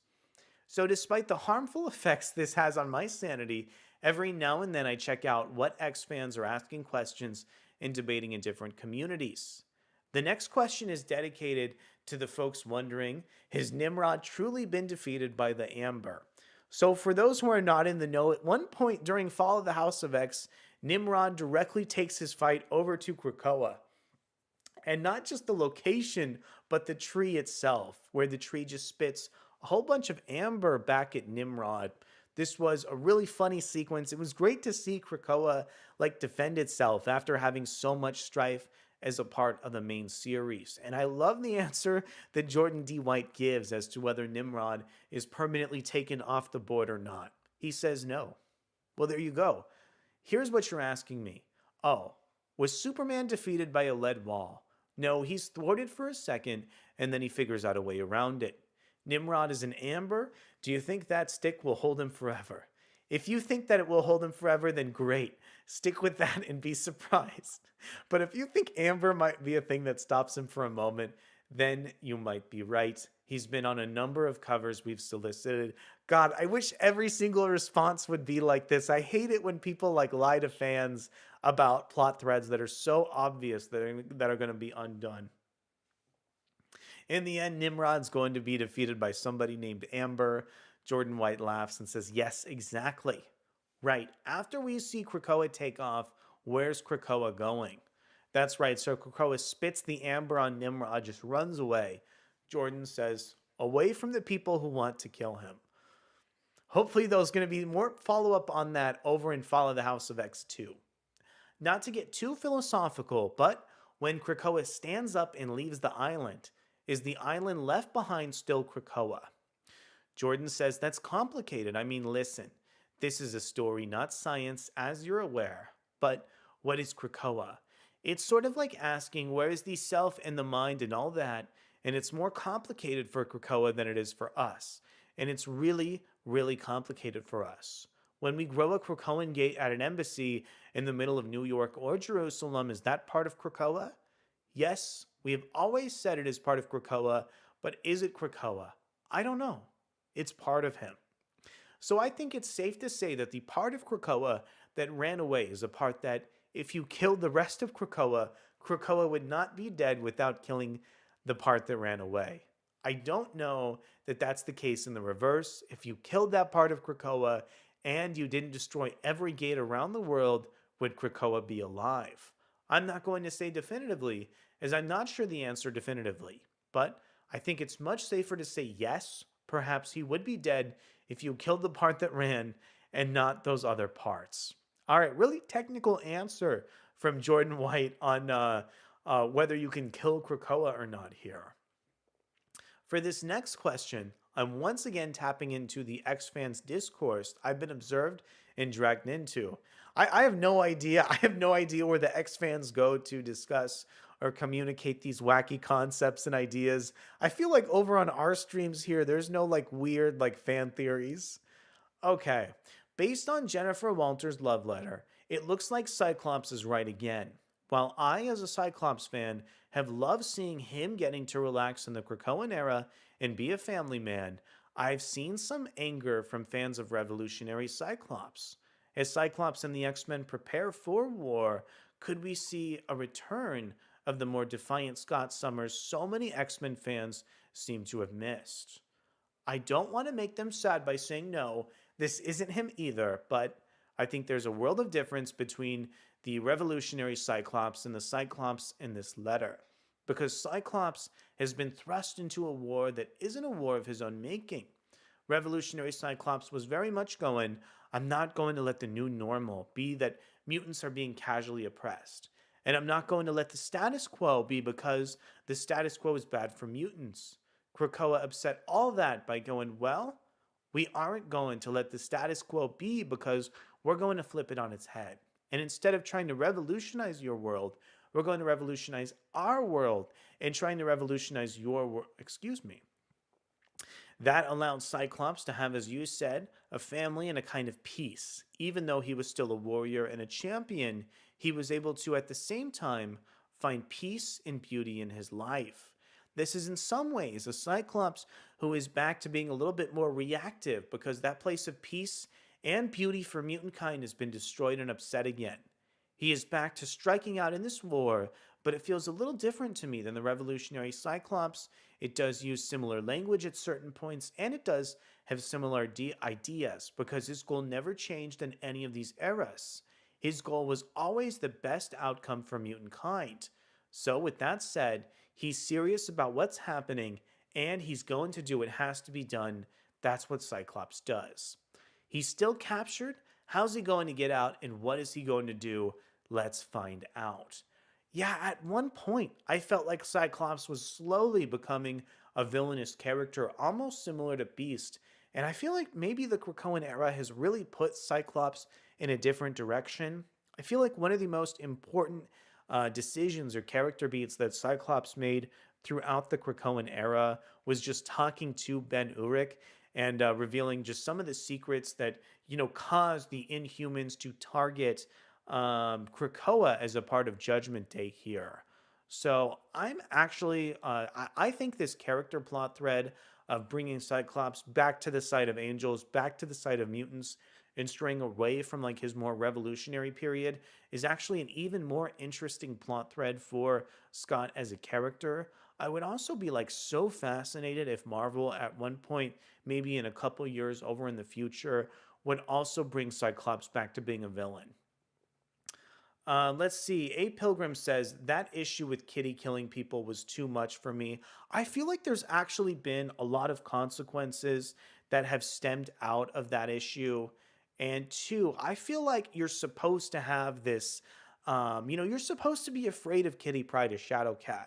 So, despite the harmful effects this has on my sanity, every now and then I check out what X fans are asking questions and debating in different communities. The next question is dedicated to the folks wondering, has Nimrod truly been defeated by the Amber? So, for those who are not in the know, at one point during Fall of the House of X, Nimrod directly takes his fight over to Krakoa. And not just the location, but the tree itself, where the tree just spits a whole bunch of amber back at Nimrod. This was a really funny sequence. It was great to see Krakoa like defend itself after having so much strife as a part of the main series. And I love the answer that Jordan D. White gives as to whether Nimrod is permanently taken off the board or not. He says no. Well, there you go. Here's what you're asking me. Oh, was Superman defeated by a lead wall? No, he's thwarted for a second, and then he figures out a way around it. Nimrod is an amber. Do you think that stick will hold him forever? If you think that it will hold him forever, then great. Stick with that and be surprised. But if you think amber might be a thing that stops him for a moment, then you might be right. He's been on a number of covers we've solicited. God, I wish every single response would be like this. I hate it when people like lie to fans about plot threads that are so obvious that are going to be undone. In the end, Nimrod's going to be defeated by somebody named Amber. Jordan White laughs and says, yes, exactly. Right. After we see Krakoa take off, where's Krakoa going? That's right. So Krakoa spits the amber on Nimrod, just runs away. Jordan says, away from the people who want to kill him. Hopefully there's going to be more follow-up on that over in Fall of the House of X2. Not to get too philosophical, but when Krakoa stands up and leaves the island, is the island left behind still Krakoa? Jordan says that's complicated. I mean, listen, this is a story, not science, as you're aware. But what is Krakoa? It's sort of like asking where is the self and the mind and all that, and it's more complicated for Krakoa than it is for us. And it's really, really complicated for us. When we grow a Krakoan gate at an embassy in the middle of New York or Jerusalem, is that part of Krakoa? Yes, we have always said it is part of Krakoa, but is it Krakoa? I don't know. It's part of him. So I think it's safe to say that the part of Krakoa that ran away is a part that, if you killed the rest of Krakoa, Krakoa would not be dead without killing the part that ran away. I don't know that that's the case in the reverse. If you killed that part of Krakoa and you didn't destroy every gate around the world, would Krakoa be alive? I'm not going to say definitively, as I'm not sure the answer definitively. But I think it's much safer to say yes, perhaps he would be dead if you killed the part that ran and not those other parts. All right, really technical answer from Jordan White on whether you can kill Krakoa or not here. For this next question, I'm once again tapping into the X fans discourse I've been observed and dragged into. I have no idea. I have no idea where the X fans go to discuss or communicate these wacky concepts and ideas. I feel like over on our streams here, there's no like weird like fan theories. Okay. Based on Jennifer Walters' love letter, it looks like Cyclops is right again. While I, as a Cyclops fan, have loved seeing him getting to relax in the Krakoan era and be a family man, I've seen some anger from fans of Revolutionary Cyclops. As Cyclops and the X Men prepare for war, could we see a return of the more defiant Scott Summers so many X Men fans seem to have missed? I don't want to make them sad by saying no, this isn't him either, but I think there's a world of difference between the revolutionary Cyclops and the Cyclops in this letter. Because Cyclops has been thrust into a war that isn't a war of his own making. Revolutionary Cyclops was very much going, I'm not going to let the new normal be that mutants are being casually oppressed. And I'm not going to let the status quo be because the status quo is bad for mutants. Krakoa upset all that by going, well, we aren't going to let the status quo be because we're going to flip it on its head. And instead of trying to revolutionize your world, we're going to revolutionize our world and trying to revolutionize your world. Excuse me. That allowed Cyclops to have, as you said, a family and a kind of peace. Even though he was still a warrior and a champion, he was able to, at the same time, find peace and beauty in his life. This is in some ways a Cyclops who is back to being a little bit more reactive because that place of peace and beauty for mutant kind has been destroyed and upset again. He is back to striking out in this war, but it feels a little different to me than the revolutionary Cyclops. It does use similar language at certain points, and it does have similar ideas because his goal never changed in any of these eras. His goal was always the best outcome for mutant kind. So, with that said, he's serious about what's happening and he's going to do what has to be done. That's what Cyclops does. He's still captured. How's he going to get out and what is he going to do? Let's find out. Yeah, at one point, I felt like Cyclops was slowly becoming a villainous character, almost similar to Beast. And I feel like maybe the Krakoan era has really put Cyclops in a different direction. I feel like one of the most important decisions or character beats that Cyclops made throughout the Krakoan era was just talking to Ben Urich and revealing just some of the secrets that caused the Inhumans to target Krakoa as a part of Judgment Day here. So I'm actually, I think this character plot thread of bringing Cyclops back to the side of angels, back to the side of mutants, and straying away from like his more revolutionary period is actually an even more interesting plot thread for Scott as a character. I would also be like so fascinated if Marvel at one point, maybe in a couple years over in the future, would also bring Cyclops back to being a villain. Let's see. A Pilgrim says that issue with Kitty killing people was too much for me. I feel like there's actually been a lot of consequences that have stemmed out of that issue. And two, I feel like you're supposed to have this, you're supposed to be afraid of Kitty Pryde as Shadowcat.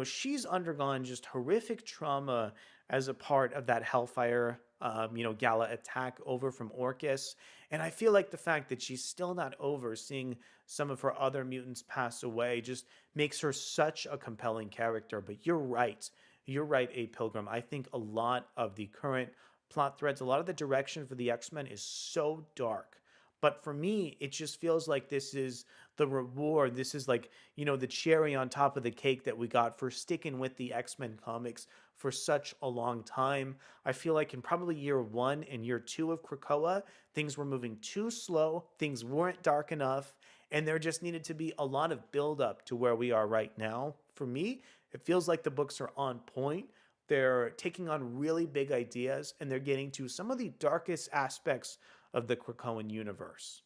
She's undergone just horrific trauma as a part of that Hellfire, Gala attack over from Orcus. And I feel like the fact that she's still not over seeing some of her other mutants pass away just makes her such a compelling character. But you're right. You're right, A Pilgrim. I think a lot of the current plot threads, a lot of the direction for the X-Men is so dark. But for me, it just feels like this is the reward. This is like, the cherry on top of the cake that we got for sticking with the X-Men comics for such a long time. I feel like in probably year one and year two of Krakoa, things were moving too slow. Things weren't dark enough. And there just needed to be a lot of build up to where we are right now. For me, it feels like the books are on point. They're taking on really big ideas and they're getting to some of the darkest aspects of the Krakoan universe.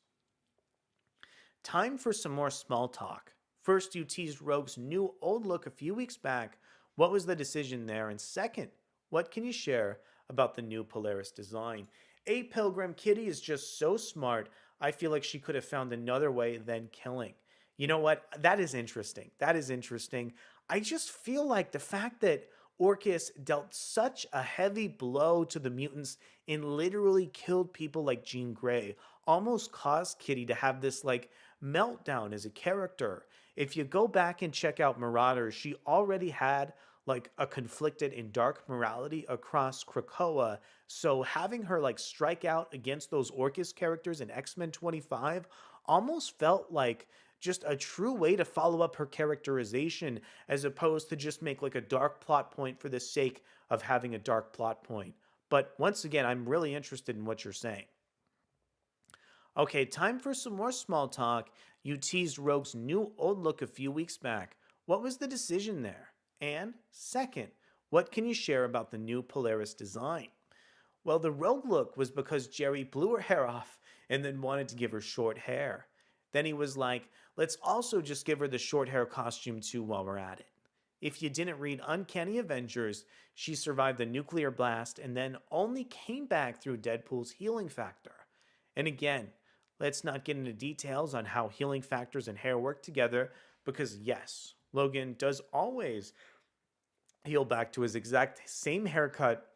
Time for some more small talk. First, you teased Rogue's new old look a few weeks back. What was the decision there? And second, what can you share about the new Polaris design? A Pilgrim Kitty is just so smart. I feel like she could have found another way than killing. You know what? That is interesting. That is interesting. I just feel like the fact that Orcus dealt such a heavy blow to the mutants and literally killed people like Jean Grey almost caused Kitty to have this like meltdown as a character. If you go back and check out Marauders, she already had like a conflicted and dark morality across Krakoa. So having her like strike out against those Orcus characters in X-Men 25 almost felt like just a true way to follow up her characterization as opposed to just make like a dark plot point for the sake of having a dark plot point. But once again, I'm really interested in what you're saying. Okay, time for some more small talk. You teased Rogue's new old look a few weeks back. What was the decision there? And second, what can you share about the new Polaris design? Well, the Rogue look was because Jerry blew her hair off and then wanted to give her short hair. Then he was like, let's also just give her the short hair costume too while we're at it. If you didn't read Uncanny Avengers, she survived the nuclear blast and then only came back through Deadpool's healing factor. And again, let's not get into details on how healing factors and hair work together because, yes, Logan does always heal back to his exact same haircut,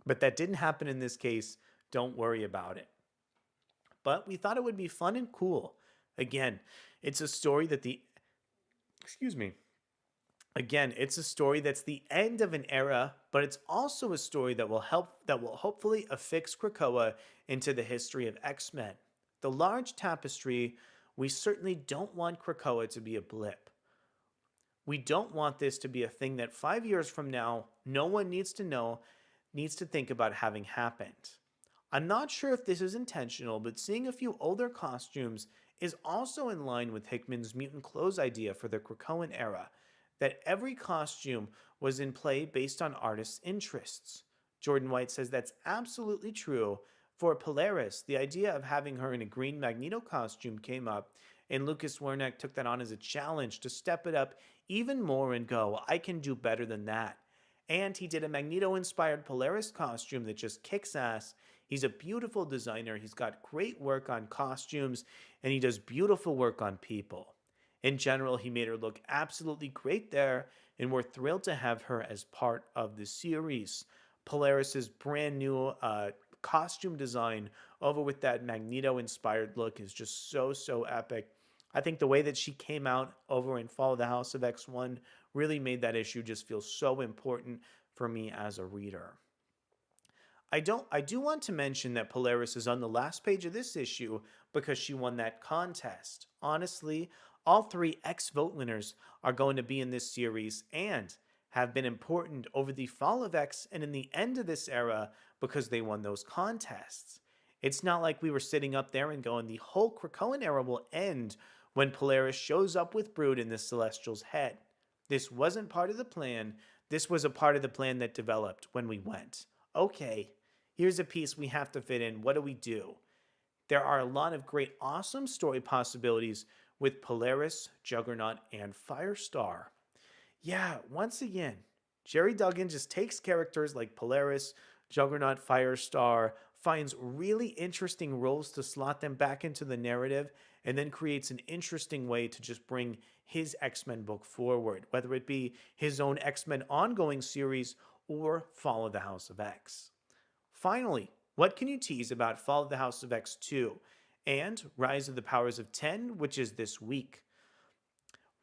but that didn't happen in this case. Don't worry about it. But we thought it would be fun and cool. Again, it's a story that the excuse me. Again, it's a story that's the end of an era, but it's also a story that will hopefully affix Krakoa into the history of X-Men. The large tapestry, we certainly don't want Krakoa to be a blip. We don't want this to be a thing that 5 years from now, no one needs to know, needs to think about having happened. I'm not sure if this is intentional, but seeing a few older costumes is also in line with Hickman's mutant clothes idea for the Krakoan era, that every costume was in play based on artists' interests. Jordan White says that's absolutely true. For Polaris, the idea of having her in a green Magneto costume came up, and Lucas Werneck took that on as a challenge to step it up even more and go, I can do better than that. And he did a Magneto-inspired Polaris costume that just kicks ass. He's a beautiful designer. He's got great work on costumes, and he does beautiful work on people. In general, he made her look absolutely great there, and we're thrilled to have her as part of the series. Polaris's brand new costume design over with that Magneto-inspired look is just so epic. I think the way that she came out over in Fall of the House of X1 really made that issue just feel so important for me as a reader. I do want to mention that Polaris is on the last page of this issue because she won that contest. Honestly, all three X vote winners are going to be in this series and have been important over the fall of X and in the end of this era because they won those contests. It's not like we were sitting up there and going, the whole Krakoan era will end when Polaris shows up with Brood in the Celestial's head. This wasn't part of the plan. This was a part of the plan that developed when we went, okay, here's a piece we have to fit in. What do we do? There are a lot of great, awesome story possibilities with Polaris, Juggernaut, and Firestar. Yeah, once again, Jerry Duggan just takes characters like Polaris, Juggernaut, Firestar, finds really interesting roles to slot them back into the narrative, and then creates an interesting way to just bring his X-Men book forward, whether it be his own X-Men ongoing series or Fall of the House of X. Finally, what can you tease about Fall of the House of X 2 and Rise of the Powers of 10, which is this week?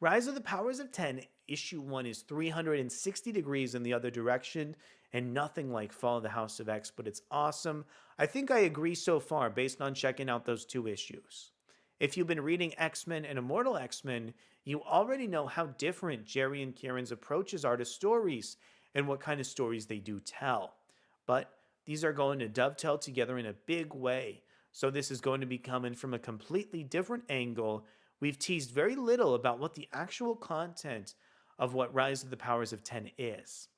Rise of the Powers of 10, issue 1 is 360 degrees in the other direction and nothing like Fall of the House of X, but it's awesome. I think I agree so far based on checking out those two issues. If you've been reading X-Men and Immortal X-Men, you already know how different Jerry and Kieran's approaches are to stories and what kind of stories they do tell. But these are going to dovetail together in a big way. So this is going to be coming from a completely different angle. We've teased very little about what the actual content of what Rise of the Powers of 10 is.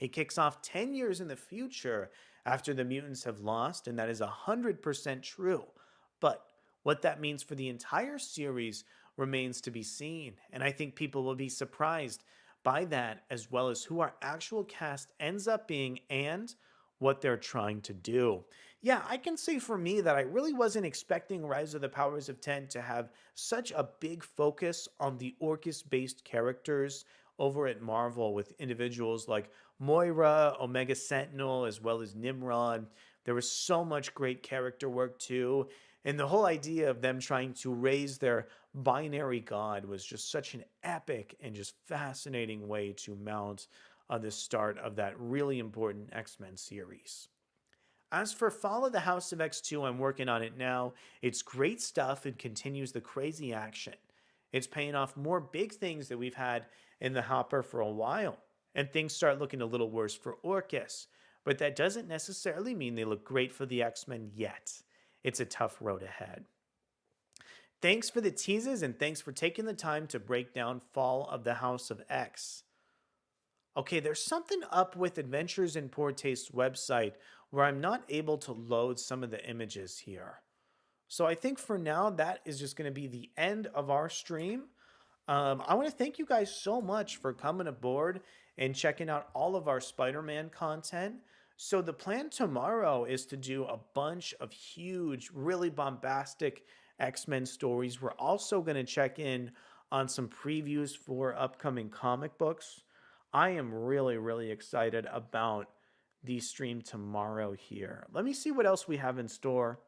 It kicks off 10 years in the future after the mutants have lost, and that is 100% true. But what that means for the entire series remains to be seen, and I think people will be surprised by that, as well as who our actual cast ends up being and what they're trying to do. Yeah, I can say for me that I really wasn't expecting Rise of the Powers of 10 to have such a big focus on the Orcus based characters over at Marvel with individuals like Moira, Omega Sentinel, as well as Nimrod. There was so much great character work too. And the whole idea of them trying to raise their binary god was just such an epic and just fascinating way to mount the start of that really important X Men series. As for Follow the House of X2, I'm working on it now. It's great stuff and continues the crazy action. It's paying off more big things that we've had in the hopper for a while. And things start looking a little worse for Orcus. But that doesn't necessarily mean they look great for the X Men yet. It's a tough road ahead. Thanks for the teases and thanks for taking the time to break down Fall of the House of X. Okay, there's something up with Adventures in Poor Taste's website where I'm not able to load some of the images here. So I think for now, that is just going to be the end of our stream. I want to thank you guys so much for coming aboard and checking out all of our Spider Man content. So, the plan tomorrow is to do a bunch of huge, really bombastic X Men stories. We're also going to check in on some previews for upcoming comic books. I am really, really excited about the stream tomorrow here. Let me see what else we have in store.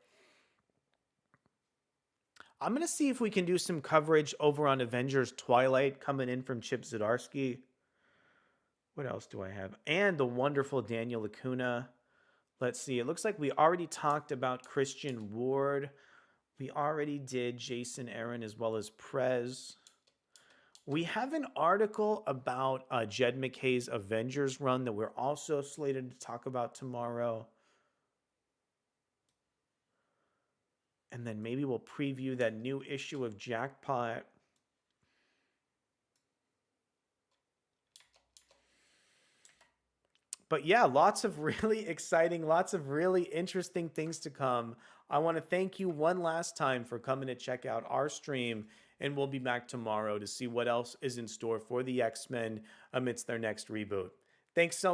I'm going to see if we can do some coverage over on Avengers Twilight coming in from Chip Zdarsky. What else do I have? And the wonderful Daniel Lacuna. Let's see. It looks like we already talked about Christian Ward. We already did Jason Aaron as well as Prez. We have an article about Jed McKay's Avengers run that we're also slated to talk about tomorrow. And then maybe we'll preview that new issue of Jackpot. But yeah, lots of really exciting, lots of really interesting things to come. I want to thank you one last time for coming to check out our stream. And we'll be back tomorrow to see what else is in store for the X Men amidst their next reboot. Thanks so much.